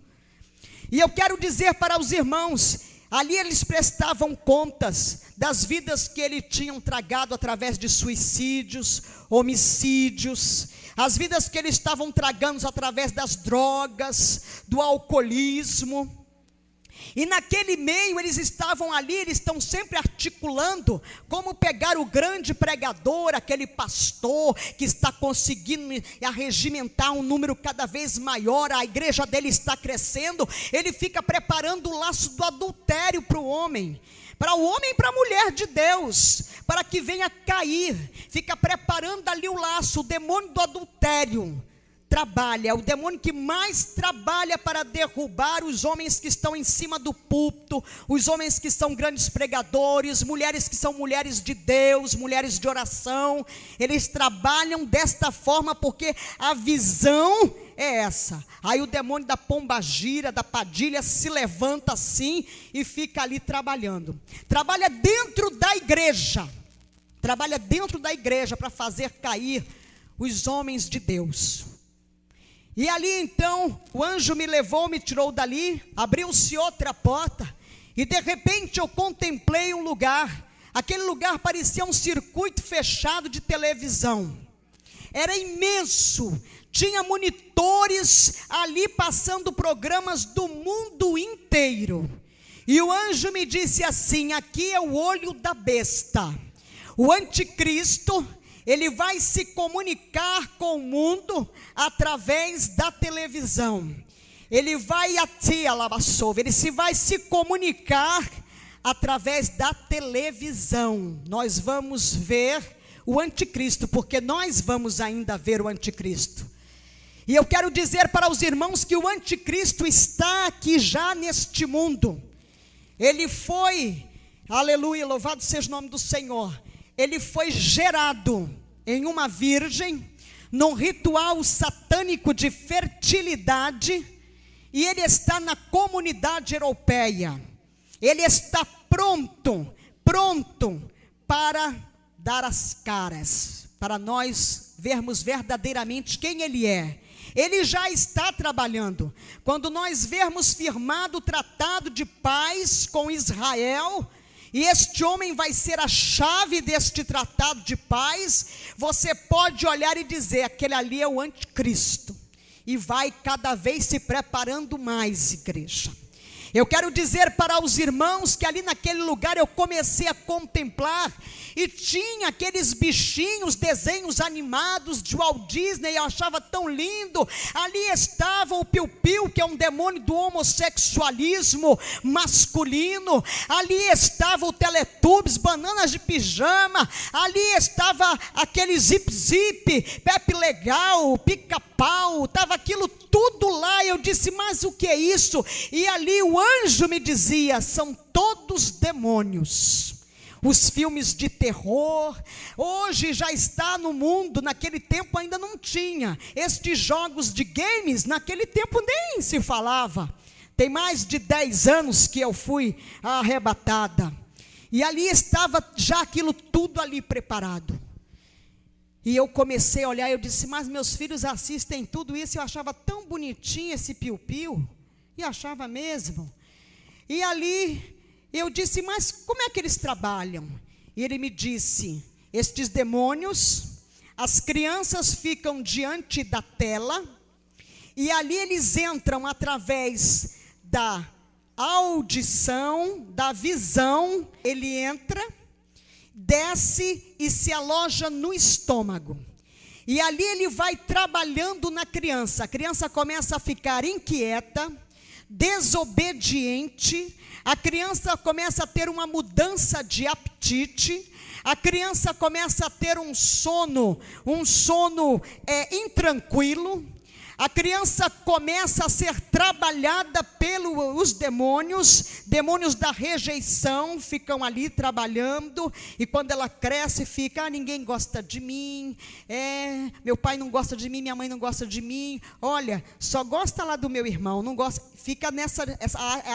Speaker 3: E eu quero dizer para os irmãos, ali eles prestavam contas das vidas que eles tinham tragado através de suicídios, homicídios, as vidas que eles estavam tragando através das drogas, do alcoolismo. E naquele meio eles estavam ali, eles estão sempre articulando como pegar o grande pregador, aquele pastor que está conseguindo arregimentar um número cada vez maior, a igreja dele está crescendo, ele fica preparando o laço do adultério para o homem e para a mulher de Deus, para que venha cair, fica preparando ali o laço, o demônio do adultério. Trabalha, é o demônio que mais trabalha para derrubar os homens que estão em cima do púlpito, os homens que são grandes pregadores, mulheres que são mulheres de Deus, mulheres de oração. Eles trabalham desta forma porque a visão é essa. Aí o demônio da pombagira, da padilha se levanta assim e fica ali trabalhando. Trabalha dentro da igreja para fazer cair os homens de Deus. E ali então, o anjo me levou, me tirou dali, abriu-se outra porta, e de repente eu contemplei um lugar, aquele lugar parecia um circuito fechado de televisão, era imenso, tinha monitores ali passando programas do mundo inteiro, e o anjo me disse assim, aqui é o olho da besta, o anticristo, ele vai se comunicar com o mundo através da televisão. Ele vai vai se comunicar através da televisão. Nós vamos ver o anticristo, porque nós vamos ainda ver o anticristo. E eu quero dizer para os irmãos que o anticristo está aqui já neste mundo. Ele foi, aleluia, louvado seja o nome do Senhor. ele foi gerado em uma virgem, num ritual satânico de fertilidade, e ele está na comunidade europeia. Ele está pronto para dar as caras, para nós vermos verdadeiramente quem ele é. Ele já está trabalhando. Quando nós vermos firmado o tratado de paz com Israel, e este homem vai ser a chave deste tratado de paz, você pode olhar e dizer, aquele ali é o anticristo, e vai cada vez se preparando mais, igreja. Eu quero dizer para os irmãos que ali naquele lugar eu comecei a contemplar, e tinha aqueles bichinhos, desenhos animados de Walt Disney, eu achava tão lindo. Ali estava o Piu-Piu, que é um demônio do homossexualismo masculino. Ali estava o Teletubbies, bananas de pijama. Ali estava aquele Zip-Zip, Pepe Legal, Pica-Pau, estava aquilo tudo lá. Eu disse, mas o que é isso? E ali o anjo me dizia, são todos demônios. Os filmes de terror, hoje já está no mundo, naquele tempo ainda não tinha. Estes jogos de games, naquele tempo nem se falava. Tem mais de 10 anos que eu fui arrebatada. E ali estava já aquilo tudo ali preparado. E eu comecei a olhar, eu disse, mas meus filhos assistem tudo isso, eu achava tão bonitinho esse Piu-Piu, e achava mesmo. E ali eu disse, mas como é que eles trabalham? E ele me disse, estes demônios, as crianças ficam diante da tela, e ali eles entram através da audição, da visão. Ele entra, desce e se aloja no estômago. E ali ele vai trabalhando na criança. A criança começa a ficar inquieta, desobediente. A criança começa a ter uma mudança de apetite. A criança começa a ter um sono intranquilo. A criança começa a ser trabalhada pelos demônios da rejeição ficam ali trabalhando, e quando ela cresce fica, ninguém gosta de mim, meu pai não gosta de mim, minha mãe não gosta de mim, olha, só gosta lá do meu irmão, não gosta, fica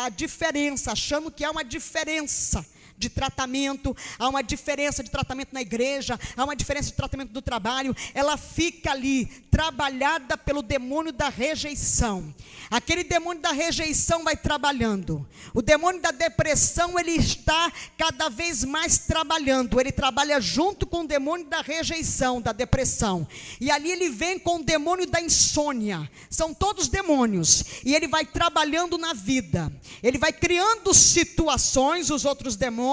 Speaker 3: a diferença, achando que há uma diferença de tratamento, há uma diferença de tratamento na igreja, há uma diferença de tratamento do trabalho. Ela fica ali, trabalhada pelo demônio da rejeição. Aquele demônio da rejeição vai trabalhando. O demônio da depressão, ele está cada vez mais trabalhando. Ele trabalha junto com o demônio da rejeição, da depressão. E ali ele vem com o demônio da insônia. São todos demônios. E ele vai trabalhando na vida. Ele vai criando situações, os outros demônios,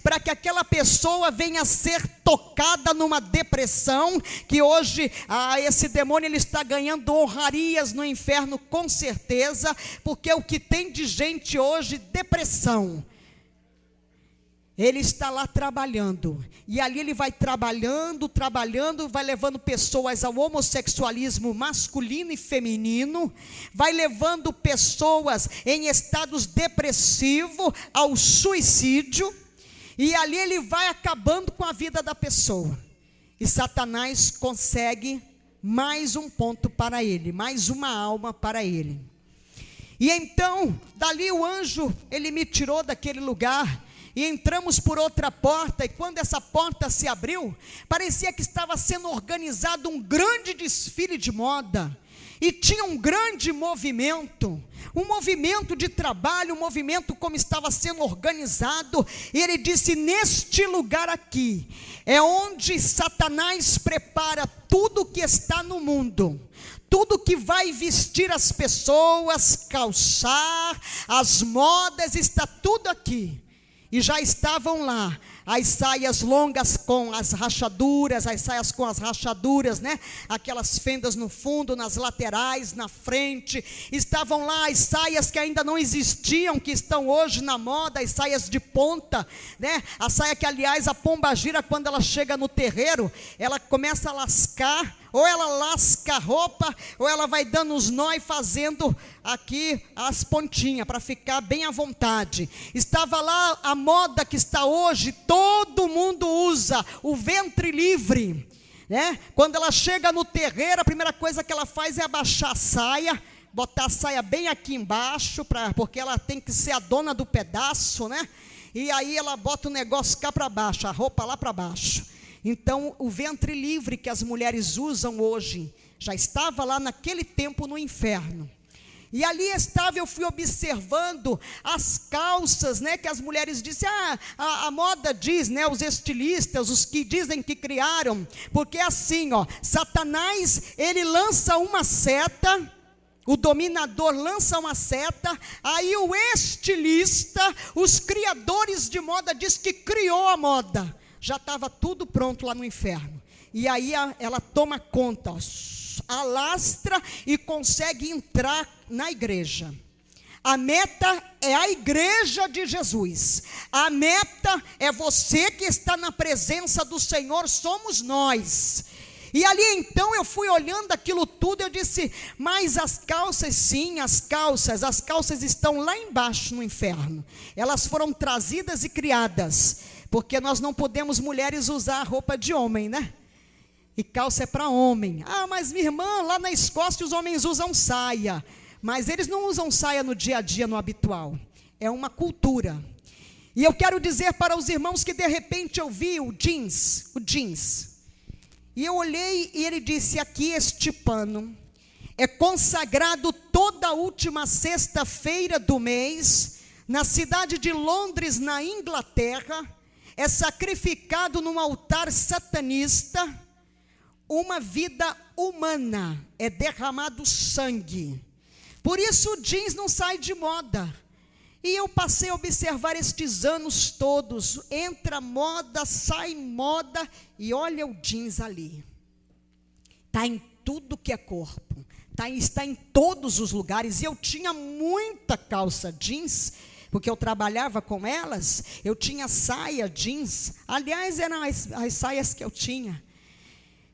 Speaker 3: para que aquela pessoa venha a ser tocada numa depressão, que hoje esse demônio ele está ganhando honrarias no inferno, com certeza, porque o que tem de gente hoje, depressão, ele está lá trabalhando, e ali ele vai trabalhando, vai levando pessoas ao homossexualismo masculino e feminino, vai levando pessoas em estados depressivos ao suicídio, e ali ele vai acabando com a vida da pessoa, e Satanás consegue mais um ponto para ele, mais uma alma para ele. E então, dali o anjo, ele me tirou daquele lugar, e entramos por outra porta, e quando essa porta se abriu, parecia que estava sendo organizado um grande desfile de moda, e tinha um grande movimento de trabalho, um movimento como estava sendo organizado, e ele disse, neste lugar aqui, é onde Satanás prepara tudo que está no mundo, tudo que vai vestir as pessoas, calçar, as modas, está tudo aqui. E já estavam lá as saias longas com as rachaduras, né? Aquelas fendas no fundo, nas laterais, na frente. Estavam lá as saias que ainda não existiam, que estão hoje na moda, as saias de ponta, né? A saia que, aliás, a pombagira, quando ela chega no terreiro, ela começa a lascar, ou ela lasca a roupa, ou ela vai dando os nó e fazendo aqui as pontinhas, para ficar bem à vontade. Estava lá a moda que está hoje, todo mundo usa, o ventre livre, né? Quando ela chega no terreiro, a primeira coisa que ela faz é abaixar a saia, botar a saia bem aqui embaixo, porque ela tem que ser a dona do pedaço, né? E aí ela bota o negócio cá para baixo, a roupa lá para baixo. Então, o ventre livre que as mulheres usam hoje, já estava lá naquele tempo no inferno. E ali estava, eu fui observando as calças, né, que as mulheres dizem, a moda diz, né, os estilistas, os que dizem que criaram, porque assim, ó, Satanás, ele lança uma seta, o dominador lança uma seta, aí o estilista, os criadores de moda, diz que criou a moda, já estava tudo pronto lá no inferno, e aí ela toma conta, ó, alastra e consegue entrar na igreja. A meta é a igreja de Jesus, a meta é você que está na presença do Senhor, somos nós. E ali então eu fui olhando aquilo tudo, eu disse, mas as calças, sim, as calças estão lá embaixo no inferno, elas foram trazidas e criadas, porque nós não podemos mulheres usar roupa de homem, né? E calça é para homem. Mas minha irmã, lá na Escócia os homens usam saia, mas eles não usam saia no dia a dia, no habitual, é uma cultura. E eu quero dizer para os irmãos que de repente eu vi o jeans, e eu olhei e ele disse, aqui este pano é consagrado toda a última sexta-feira do mês, na cidade de Londres, na Inglaterra, é sacrificado num altar satanista, uma vida humana, é derramado sangue, por isso o jeans não sai de moda. E eu passei a observar estes anos todos, entra moda, sai moda, e olha o jeans ali, está em tudo que é corpo, está em todos os lugares, e eu tinha muita calça jeans, porque eu trabalhava com elas, eu tinha saia jeans, aliás eram as saias que eu tinha.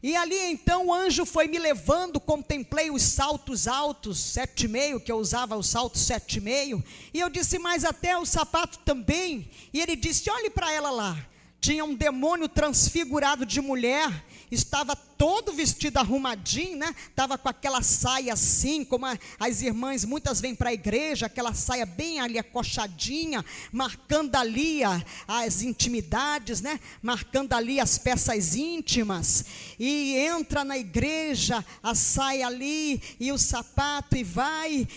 Speaker 3: E ali então o anjo foi me levando, contemplei os saltos altos, 7,5, que eu usava o salto 7,5, e eu disse, mas até o sapato também, e ele disse, olhe para ela lá, tinha um demônio transfigurado de mulher, estava todo vestido arrumadinho, né? Estava com aquela saia assim, como as irmãs muitas vêm para a igreja, aquela saia bem ali acochadinha, marcando ali as intimidades, né? Marcando ali as peças íntimas, e entra na igreja, a saia ali, e o sapato, e vai,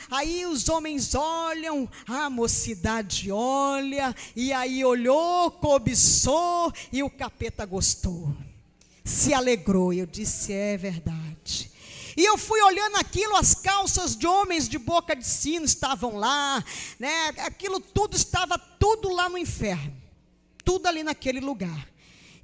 Speaker 3: aí os homens olham, a mocidade olha, e aí olhou, cobiçou, e o capeta gostou, se alegrou, e eu disse, é verdade. E eu fui olhando aquilo, as calças de homens de boca de sino estavam lá, né? Aquilo tudo estava tudo lá no inferno, tudo ali naquele lugar.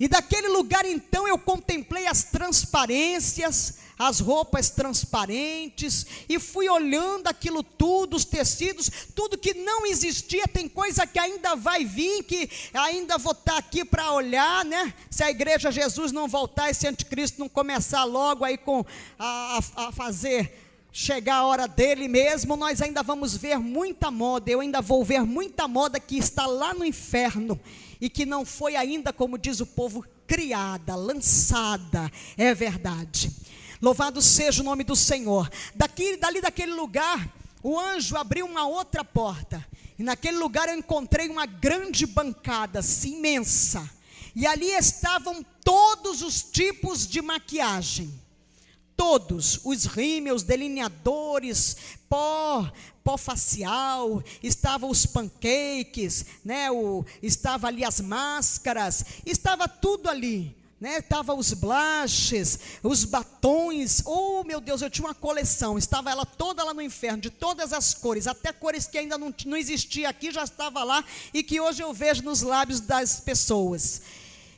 Speaker 3: E daquele lugar então eu contemplei as transparências, as roupas transparentes, e fui olhando aquilo tudo, os tecidos, tudo que não existia. Tem coisa que ainda vai vir, que ainda vou estar aqui para olhar, né? Se a igreja Jesus não voltar, esse anticristo não começar logo aí a fazer chegar a hora dele mesmo, nós ainda vamos ver muita moda, eu ainda vou ver muita moda que está lá no inferno, e que não foi ainda, como diz o povo, criada, lançada, é verdade. Louvado seja o nome do Senhor. Dali daquele lugar, o anjo abriu uma outra porta, e naquele lugar eu encontrei uma grande bancada, assim, imensa, e ali estavam todos os tipos de maquiagem, todos, os rímels, delineadores, pó facial, estavam os pancakes, né? Estava ali as máscaras, estava tudo ali, né? Estava os blushes, os batons, oh meu Deus, eu tinha uma coleção, estava ela toda lá no inferno, de todas as cores, até cores que ainda não existia aqui, já estava lá, e que hoje eu vejo nos lábios das pessoas.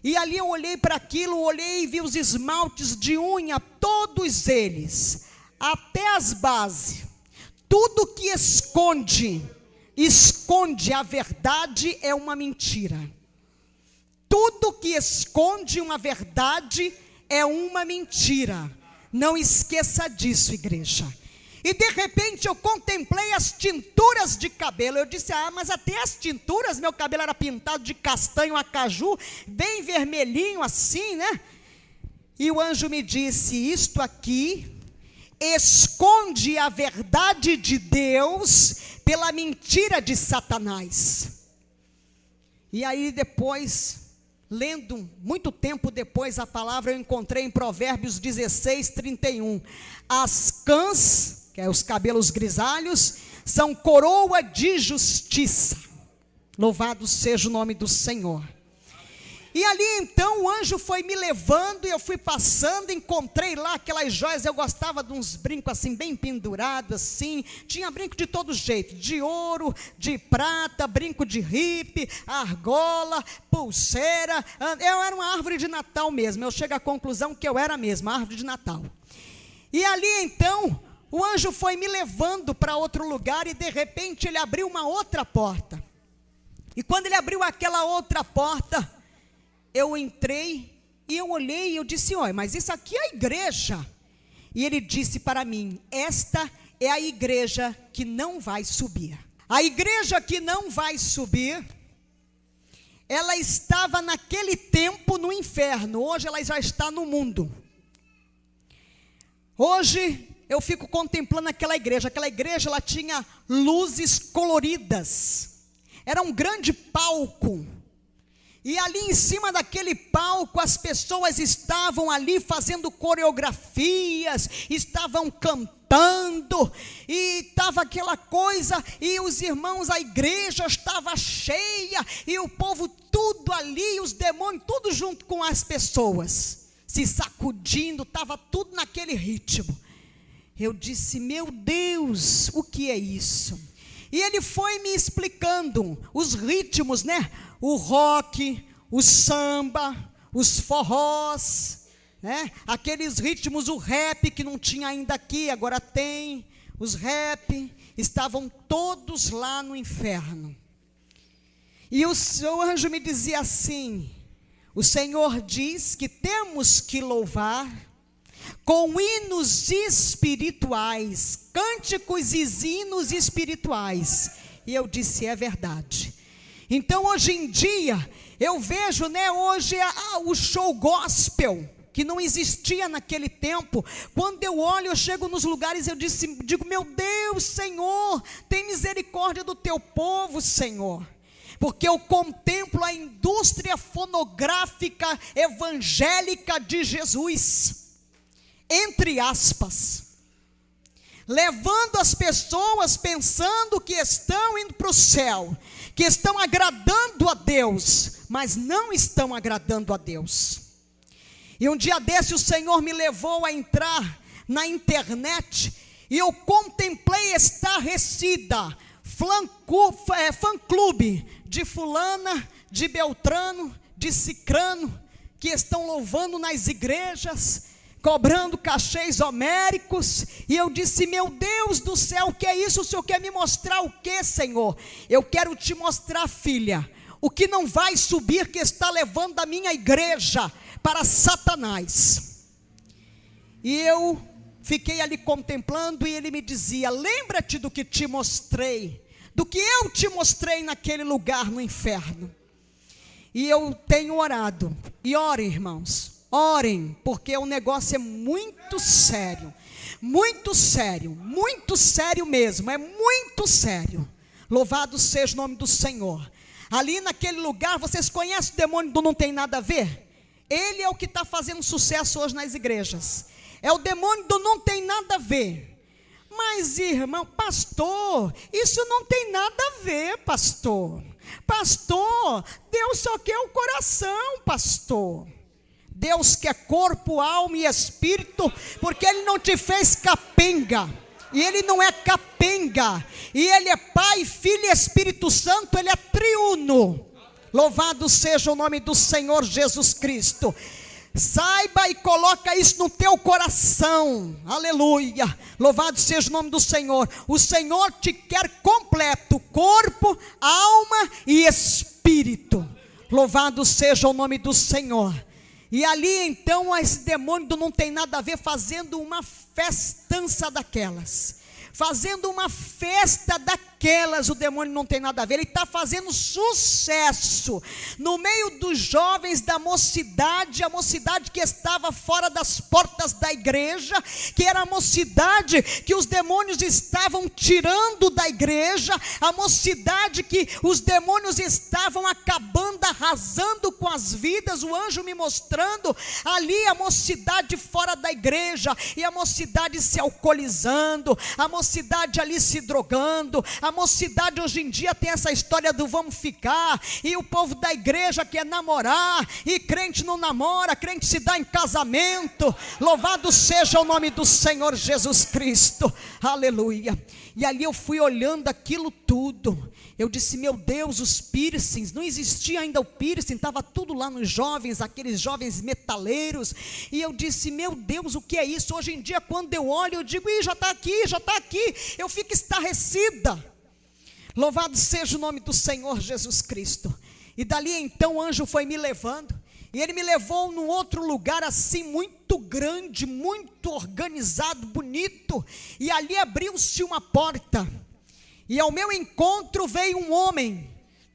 Speaker 3: E ali eu olhei para aquilo, olhei e vi os esmaltes de unha, todos eles, até as bases, tudo que esconde a verdade é uma mentira. Tudo que esconde uma verdade é uma mentira. Não esqueça disso, igreja. E de repente eu contemplei as tinturas de cabelo. Eu disse, mas até as tinturas, meu cabelo era pintado de castanho a caju, bem vermelhinho assim, né? E o anjo me disse, isto aqui esconde a verdade de Deus pela mentira de Satanás. E aí depois, lendo muito tempo depois a palavra, eu encontrei em Provérbios 16:31. As cãs, que é os cabelos grisalhos, são coroa de justiça. Louvado seja o nome do Senhor. E ali então o anjo foi me levando, e eu fui passando, encontrei lá aquelas joias. Eu gostava de uns brincos assim, bem pendurados assim, tinha brinco de todo jeito, de ouro, de prata, brinco de ripe, argola, pulseira. Eu era uma árvore de Natal mesmo, eu chego à conclusão que eu era mesmo, árvore de Natal. E ali então, o anjo foi me levando para outro lugar, e de repente ele abriu uma outra porta. E quando ele abriu aquela outra porta, eu entrei e eu olhei e eu disse, olha, mas isso aqui é a igreja. E ele disse para mim, esta é a igreja que não vai subir. A igreja que não vai subir, ela estava naquele tempo no inferno, hoje ela já está no mundo. Hoje eu fico contemplando aquela igreja ela tinha luzes coloridas, era um grande palco. E ali em cima daquele palco, as pessoas estavam ali fazendo coreografias, estavam cantando, e estava aquela coisa, e os irmãos, a igreja estava cheia, e o povo tudo ali, os demônios tudo junto com as pessoas, se sacudindo, estava tudo naquele ritmo. Eu disse, meu Deus, o que é isso? E ele foi me explicando os ritmos, né? O rock, o samba, os forrós, né? Aqueles ritmos, o rap que não tinha ainda aqui, agora tem. Os rap estavam todos lá no inferno. E o anjo me dizia assim, o Senhor diz que temos que louvar com hinos espirituais, cânticos e hinos espirituais. E eu disse, é verdade. Então hoje em dia, eu vejo, né, hoje o show gospel, que não existia naquele tempo. Quando eu olho, eu chego nos lugares, eu digo, meu Deus, Senhor, tem misericórdia do teu povo, Senhor. Porque eu contemplo a indústria fonográfica evangélica de Jesus, entre aspas, levando as pessoas pensando que estão indo para o céu, que estão agradando a Deus, mas não estão agradando a Deus. E um dia desse o Senhor me levou a entrar na internet, e eu contemplei estarrecida, fã-clube de fulana, de Beltrano, de Cicrano, que estão louvando nas igrejas, cobrando cachês homéricos. E eu disse, meu Deus do céu, o que é isso? O Senhor quer me mostrar o que, Senhor? Eu quero te mostrar, filha, o que não vai subir, que está levando a minha igreja para Satanás. E eu fiquei ali contemplando, e ele me dizia, lembra-te do que te mostrei, do que eu te mostrei naquele lugar no inferno. E eu tenho orado, e orem, irmãos, orem, porque o negócio é muito sério, muito sério, muito sério mesmo, é muito sério. Louvado seja o nome do Senhor. Ali naquele lugar, vocês conhecem o demônio do não tem nada a ver? Ele é o que está fazendo sucesso hoje nas igrejas, é o demônio do não tem nada a ver. Mas irmão, pastor, isso não tem nada a ver, pastor. Pastor, Deus só quer o coração, pastor. Deus quer corpo, alma e espírito, porque Ele não te fez capenga, e Ele não é capenga, e Ele é Pai, Filho e Espírito Santo, Ele é triuno. Louvado seja o nome do Senhor Jesus Cristo. Saiba e coloca isso no teu coração, aleluia, louvado seja o nome do Senhor. O Senhor te quer completo, corpo, alma e espírito. Louvado seja o nome do Senhor. E ali então esse demônio não tem nada a ver, fazendo uma festança daquelas. fazendo uma festa daquelas. O demônio não tem nada a ver, ele está fazendo sucesso no meio dos jovens da mocidade, a mocidade que estava fora das portas da igreja, que era a mocidade que os demônios estavam tirando da igreja, a mocidade que os demônios estavam acabando, arrasando com as vidas. O anjo me mostrando ali a mocidade fora da igreja, e a mocidade se alcoolizando, a mocidade ali se drogando. A mocidade hoje em dia tem essa história do vamos ficar, e o povo da igreja quer namorar, e crente não namora, crente se dá em casamento. Louvado seja o nome do Senhor Jesus Cristo, aleluia. E ali eu fui olhando aquilo tudo, eu disse, meu Deus, os piercings, não existia ainda o piercing, estava tudo lá nos jovens, aqueles jovens metaleiros, e eu disse, meu Deus, o que é isso? Hoje em dia quando eu olho, eu digo, já está aqui, eu fico estarrecida. Louvado seja o nome do Senhor Jesus Cristo. E dali então o anjo foi me levando, e ele me levou num outro lugar assim muito grande, muito organizado, bonito, e ali abriu-se uma porta, e ao meu encontro veio um homem,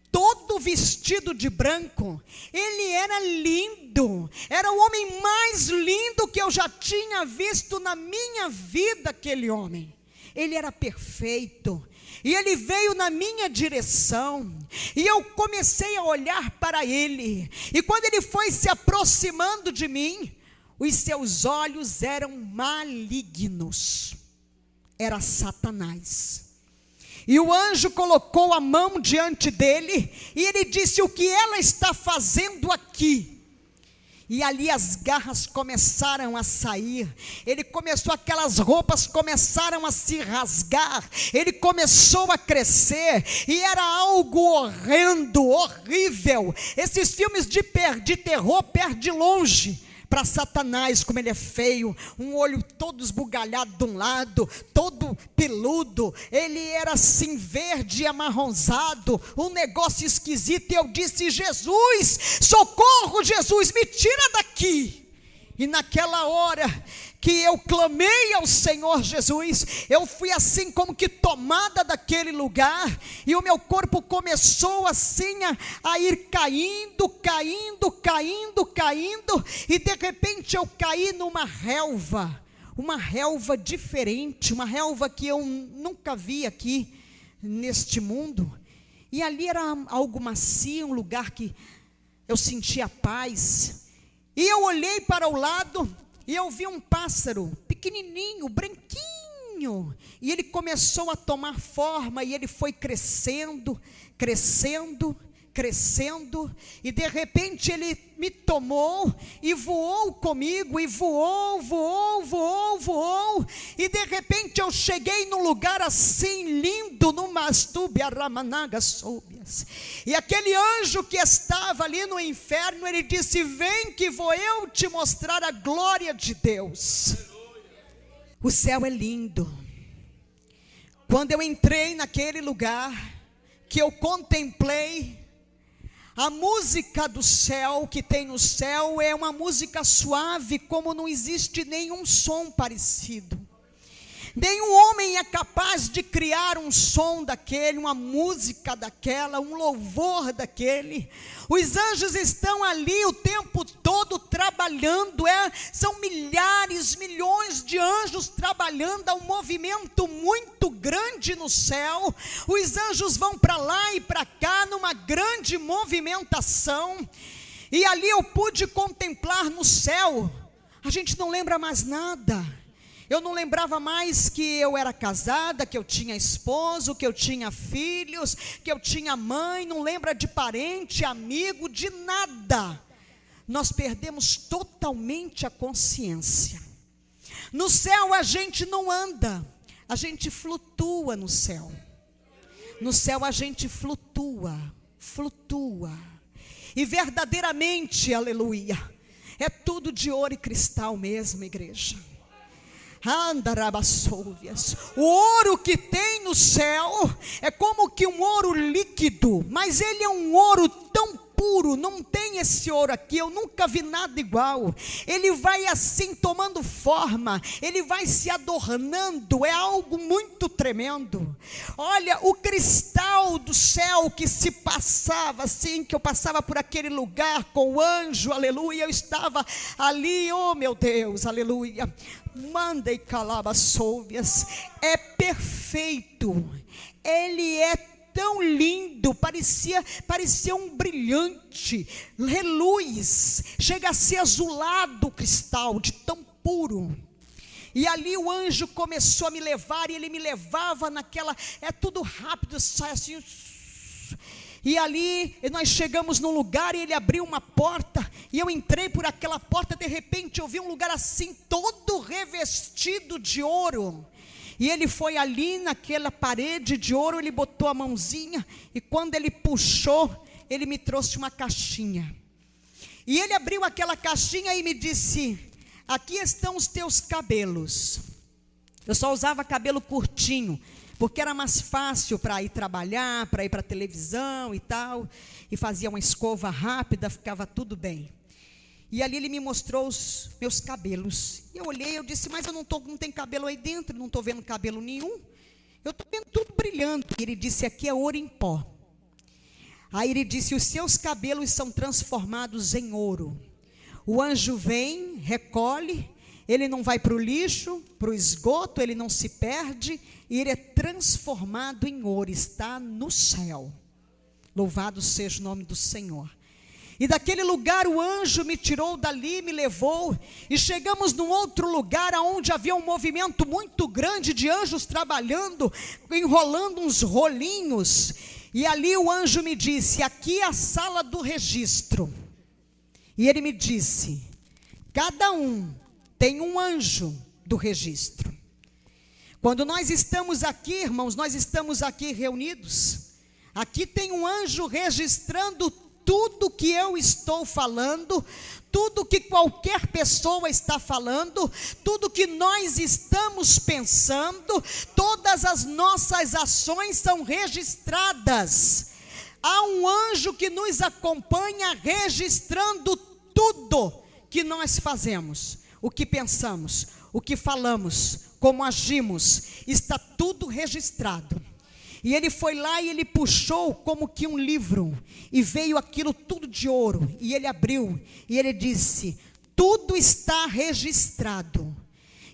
Speaker 3: todo vestido de branco. Ele era lindo, era o homem mais lindo que eu já tinha visto na minha vida, aquele homem. Ele era perfeito, e ele veio na minha direção, e eu comecei a olhar para ele, e quando ele foi se aproximando de mim, os seus olhos eram malignos, era Satanás. E o anjo colocou a mão diante dele, e ele disse, o que ela está fazendo aqui? E ali as garras começaram a sair, aquelas roupas começaram a se rasgar, ele começou a crescer, e era algo horrendo, horrível. Esses filmes de terror perde longe para Satanás, como ele é feio, um olho todo esbugalhado de um lado, todo peludo, ele era assim verde e amarronzado, um negócio esquisito. E eu disse, Jesus, socorro, Jesus, me tira daqui. E naquela hora que eu clamei ao Senhor Jesus, eu fui assim como que tomada daquele lugar, e o meu corpo começou assim a ir caindo, e de repente eu caí numa relva, uma relva diferente, uma relva que eu nunca vi aqui neste mundo, e ali era algo macio, um lugar que eu sentia paz. E eu olhei para o lado, e eu vi um pássaro, pequenininho, branquinho, e ele começou a tomar forma, e ele foi crescendo, e de repente ele me tomou, e voou comigo, e voou, e de repente eu cheguei num lugar assim lindo, numa astúbia ramanaga súbias, e aquele anjo que estava ali no inferno, ele disse, vem que vou eu te mostrar a glória de Deus. O céu é lindo. Quando eu entrei naquele lugar, que eu contemplei, a música do céu, que tem no céu, é uma música suave, como não existe nenhum som parecido. Nenhum homem é capaz de criar um som daquele, uma música daquela, um louvor daquele. Os anjos estão ali o tempo todo trabalhando, são milhares, milhões de anjos trabalhando, há um movimento muito grande no céu. Os anjos vão para lá e para cá numa grande movimentação, e ali eu pude contemplar no céu. A gente não lembra mais nada. Eu não lembrava mais que eu era casada, que eu tinha esposo, que eu tinha filhos, que eu tinha mãe, não lembra de parente, amigo, de nada. Nós perdemos totalmente a consciência. No céu a gente não anda, a gente flutua no céu. No céu a gente flutua. E verdadeiramente, aleluia, é tudo de ouro e cristal mesmo, igreja. O ouro que tem no céu é como que um ouro líquido, mas ele é um ouro tão puro, não tem esse ouro aqui, eu nunca vi nada igual. Ele vai assim tomando forma, ele vai se adornando, é algo muito tremendo. Olha, o cristal do céu que se passava assim, que eu passava por aquele lugar com o anjo, aleluia, eu estava ali, oh meu Deus, aleluia. Manda e calabasouvias, é perfeito, ele é tão lindo, parecia um brilhante, reluz, chega a ser azulado o cristal, de tão puro. E ali o anjo começou a me levar, e ele me levava naquela, é tudo rápido, sai assim. E ali nós chegamos num lugar e ele abriu uma porta, e eu entrei por aquela porta, de repente eu vi um lugar assim, todo revestido de ouro. E ele foi ali naquela parede de ouro, ele botou a mãozinha, e quando ele puxou, ele me trouxe uma caixinha. E ele abriu aquela caixinha e me disse: aqui estão os teus cabelos. Eu só usava cabelo curtinho, porque era mais fácil para ir trabalhar, para ir para a televisão e tal, e fazia uma escova rápida, ficava tudo bem. E ali ele me mostrou os meus cabelos. E eu olhei, eu disse: mas eu não tem cabelo aí dentro, não estou vendo cabelo nenhum. Eu estou vendo tudo brilhando. E ele disse: aqui é ouro em pó. Aí ele disse: os seus cabelos são transformados em ouro. O anjo vem, recolhe, ele não vai para o lixo, para o esgoto, ele não se perde, e ele é transformado em ouro, está no céu. Louvado seja o nome do Senhor. E daquele lugar o anjo me tirou dali, me levou, e chegamos num outro lugar onde havia um movimento muito grande de anjos trabalhando, enrolando uns rolinhos. E ali o anjo me disse: aqui é a sala do registro. E ele me disse: cada um tem um anjo do registro. Quando nós estamos aqui, irmãos, nós estamos aqui reunidos, aqui tem um anjo registrando tudo que eu estou falando, tudo que qualquer pessoa está falando, tudo que nós estamos pensando, todas as nossas ações são registradas. Há um anjo que nos acompanha registrando tudo que nós fazemos, o que pensamos, o que falamos, como agimos, está tudo registrado. E ele foi lá e ele puxou como que um livro, e veio aquilo tudo de ouro, e ele abriu, e ele disse: tudo está registrado.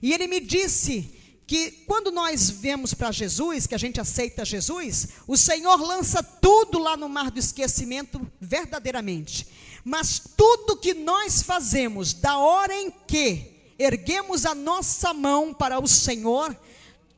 Speaker 3: E ele me disse que quando nós viemos para Jesus, que a gente aceita Jesus, o Senhor lança tudo lá no mar do esquecimento verdadeiramente. Mas tudo que nós fazemos, da hora em que erguemos a nossa mão para o Senhor,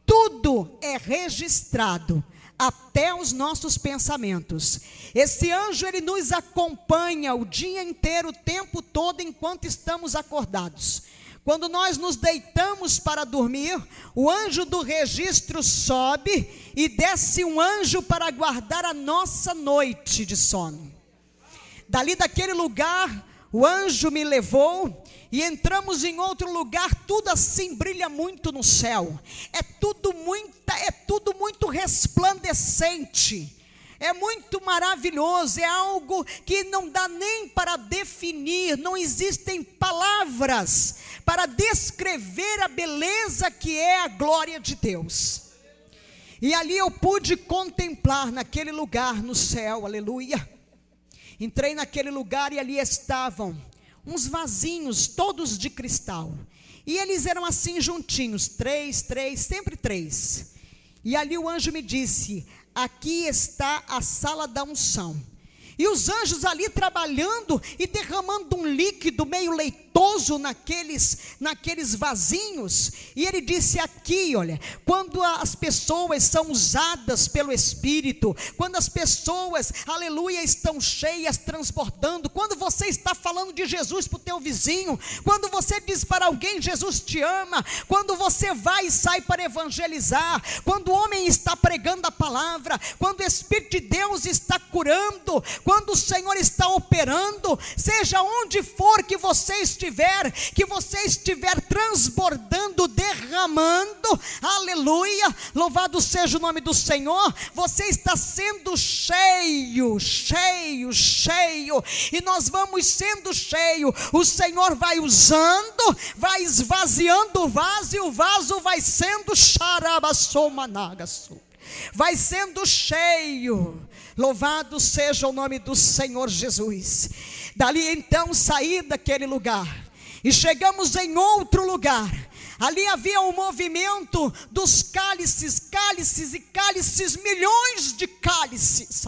Speaker 3: tudo é registrado, até os nossos pensamentos. Esse anjo, ele nos acompanha o dia inteiro, o tempo todo, enquanto estamos acordados. Quando nós nos deitamos para dormir, o anjo do registro sobe e desce um anjo para guardar a nossa noite de sono. Dali daquele lugar, o anjo me levou e entramos em outro lugar, tudo assim brilha muito no céu, é tudo muito resplandecente, é muito maravilhoso, é algo que não dá nem para definir, não existem palavras para descrever a beleza que é a glória de Deus. E ali eu pude contemplar naquele lugar no céu, aleluia. Entrei naquele lugar e ali estavam uns vasinhos, todos de cristal, e eles eram assim juntinhos, três, sempre três. E ali o anjo me disse: aqui está a sala da unção. E os anjos ali trabalhando e derramando um líquido meio leitoso naqueles vasinhos. E ele disse: aqui, olha, quando as pessoas são usadas pelo Espírito, quando as pessoas, aleluia, estão cheias, transbordando, quando você está falando de Jesus para o teu vizinho, quando você diz para alguém: Jesus te ama, quando você vai e sai para evangelizar, quando o homem está pregando a palavra, quando o Espírito de Deus está curando, quando o Senhor está operando, seja onde for que você estiver transbordando, derramando, aleluia, louvado seja o nome do Senhor, você está sendo cheio, e nós vamos sendo cheio, o Senhor vai usando, vai esvaziando o vaso, e o vaso vai sendo vai sendo cheio, louvado seja o nome do Senhor Jesus. Dali então saí daquele lugar, e chegamos em outro lugar. Ali havia um movimento dos cálices, milhões de cálices,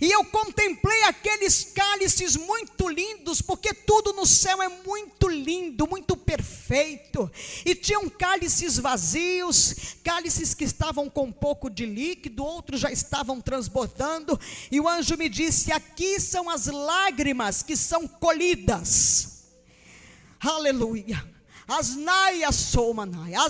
Speaker 3: e eu contemplei aqueles cálices muito lindos, porque tudo no céu é muito lindo, muito perfeito, e tinham cálices vazios, cálices que estavam com um pouco de líquido, outros já estavam transbordando, e o anjo me disse: aqui são as lágrimas que são colhidas, aleluia. As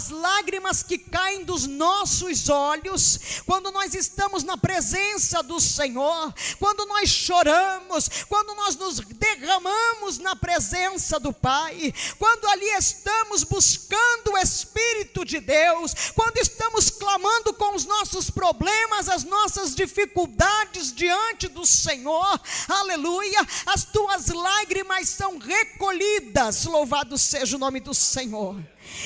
Speaker 3: lágrimas que caem dos nossos olhos, quando nós estamos na presença do Senhor, quando nós choramos, quando nós nos derramamos na presença do Pai, quando ali estamos buscando o Espírito de Deus, quando estamos clamando com os nossos problemas, as nossas dificuldades diante do Senhor, aleluia, as tuas lágrimas são recolhidas, louvado seja o nome do Senhor.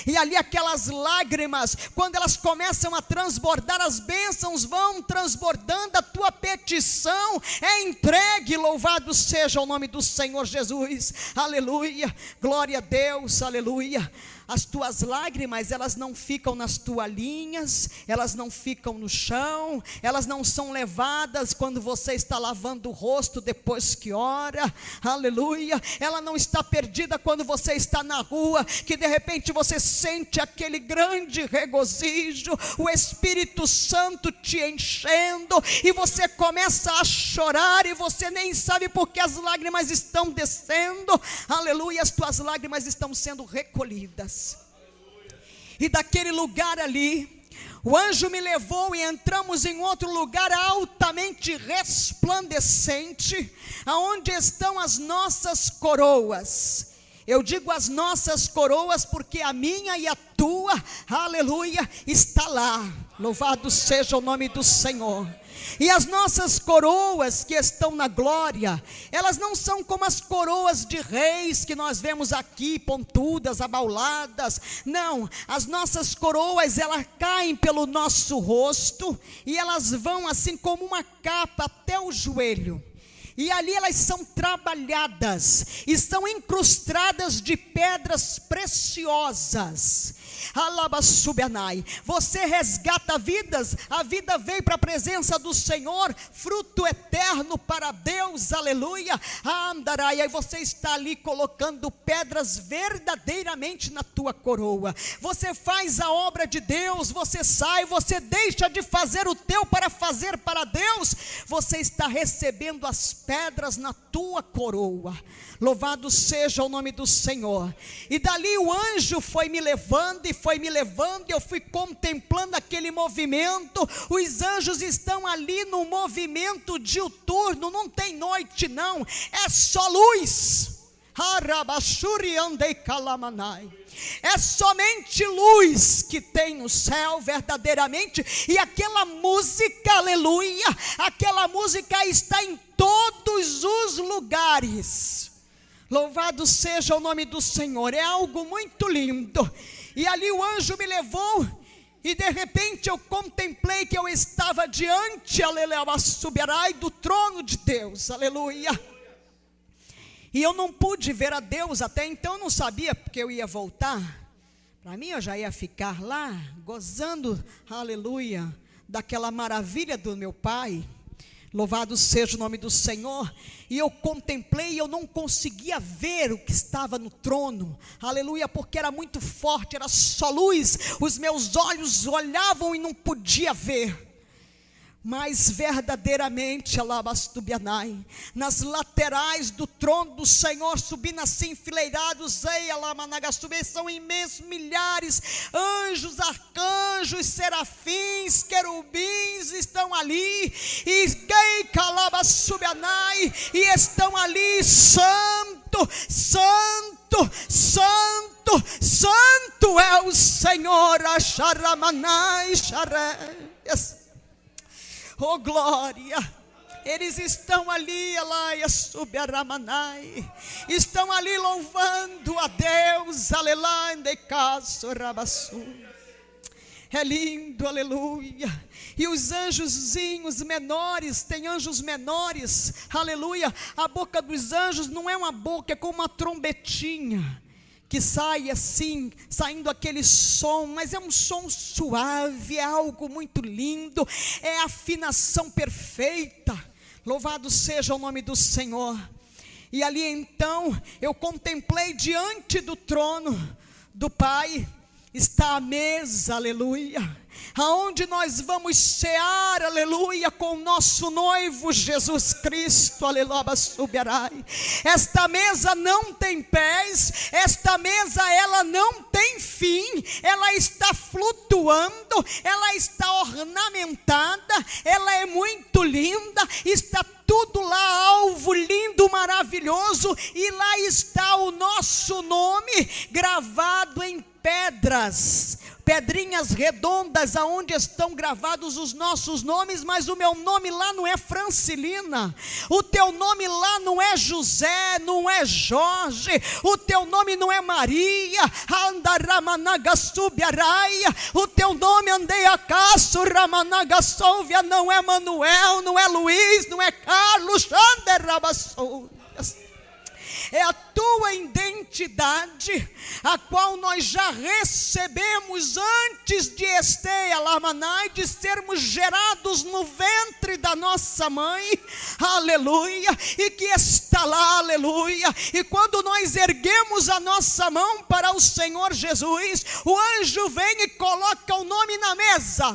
Speaker 3: E ali aquelas lágrimas, quando elas começam a transbordar, as bênçãos vão transbordando, a tua petição é entregue, louvado seja o nome do Senhor Jesus, aleluia, glória a Deus, aleluia. As tuas lágrimas, elas não ficam nas toalhinhas, elas não ficam no chão, elas não são levadas quando você está lavando o rosto depois que ora, aleluia. Ela não está perdida quando você está na rua, que de repente você sente aquele grande regozijo, o Espírito Santo te enchendo, e você começa a chorar, e você nem sabe porque as lágrimas estão descendo, aleluia, as tuas lágrimas estão sendo recolhidas. E daquele lugar ali, o anjo me levou e entramos em outro lugar altamente resplandecente, aonde estão as nossas coroas. Eu digo as nossas coroas porque a minha e a tua, aleluia, está lá, louvado seja o nome do Senhor. E as nossas coroas que estão na glória, elas não são como as coroas de reis que nós vemos aqui, pontudas, abauladas. Não, as nossas coroas, elas caem pelo nosso rosto, e elas vão assim como uma capa até o joelho. E ali elas são trabalhadas, e são incrustadas de pedras preciosas. Você resgata vidas, a vida veio para a presença do Senhor, fruto eterno para Deus, aleluia. E aí você está ali colocando pedras verdadeiramente na tua coroa. Você faz a obra de Deus, você sai, você deixa de fazer o teu para fazer para Deus, você está recebendo as pedras na tua coroa. Louvado seja o nome do Senhor. E dali o anjo foi me levando, e eu fui contemplando aquele movimento. Os anjos estão ali no movimento diuturno, não tem noite não, é só luz. É somente luz que tem no céu verdadeiramente. E aquela música, aleluia, aquela música está em todos os lugares. Louvado seja o nome do Senhor, é algo muito lindo. E ali o anjo me levou, e de repente eu contemplei que eu estava diante, aleluia, do trono de Deus, aleluia. E eu não pude ver a Deus, até então eu não sabia porque eu ia voltar. Para mim eu já ia ficar lá, gozando, aleluia, daquela maravilha do meu Pai. Louvado seja o nome do Senhor. E eu contemplei, e eu não conseguia ver o que estava no trono, aleluia, porque era muito forte, era só luz, os meus olhos olhavam e não podia ver. Mas verdadeiramente, alabastubianai, nas laterais do trono do Senhor, subindo assim enfileirados, ei, alamanagastube, são imensos, milhares, anjos, arcanjos, serafins, querubins estão ali, e estão ali, santo, santo, santo, santo é o Senhor, Acharamanai, Xareias. Oh glória, eles estão ali, Alaia Subiaramanai, estão ali louvando a Deus, aleluia, caso rabassu. É lindo, aleluia. E os anjozinhos menores, tem anjos menores, aleluia. A boca dos anjos não é uma boca, é como uma trombetinha que sai assim, saindo aquele som, mas é um som suave, é algo muito lindo, é a afinação perfeita. Louvado seja o nome do Senhor. E ali então eu contemplei diante do trono do Pai, está a mesa, aleluia, aonde nós vamos cear, aleluia, com o nosso noivo Jesus Cristo, aleluia, subiarai. Esta mesa não tem pés, esta mesa ela não tem fim, ela está flutuando, ela está ornamentada, ela é muito linda, está tudo lá, alvo lindo, maravilhoso, e lá está o nosso nome gravado em pedras, pedrinhas redondas, aonde estão gravados os nossos nomes. Mas o meu nome lá não é Francilina, o teu nome lá não é José, não é Jorge, o teu nome não é Maria, Andaramanagassubiaraia, o teu nome Andeiacaço Ramanagassolvia, não é Manuel, não é Luiz, não é Carlos, Anderrabassou. É a tua identidade, a qual nós já recebemos antes de Esteia Lamanai, de sermos gerados no ventre da nossa mãe, aleluia, e que está lá, aleluia. E quando nós erguemos a nossa mão para o Senhor Jesus, o anjo vem e coloca o nome na mesa.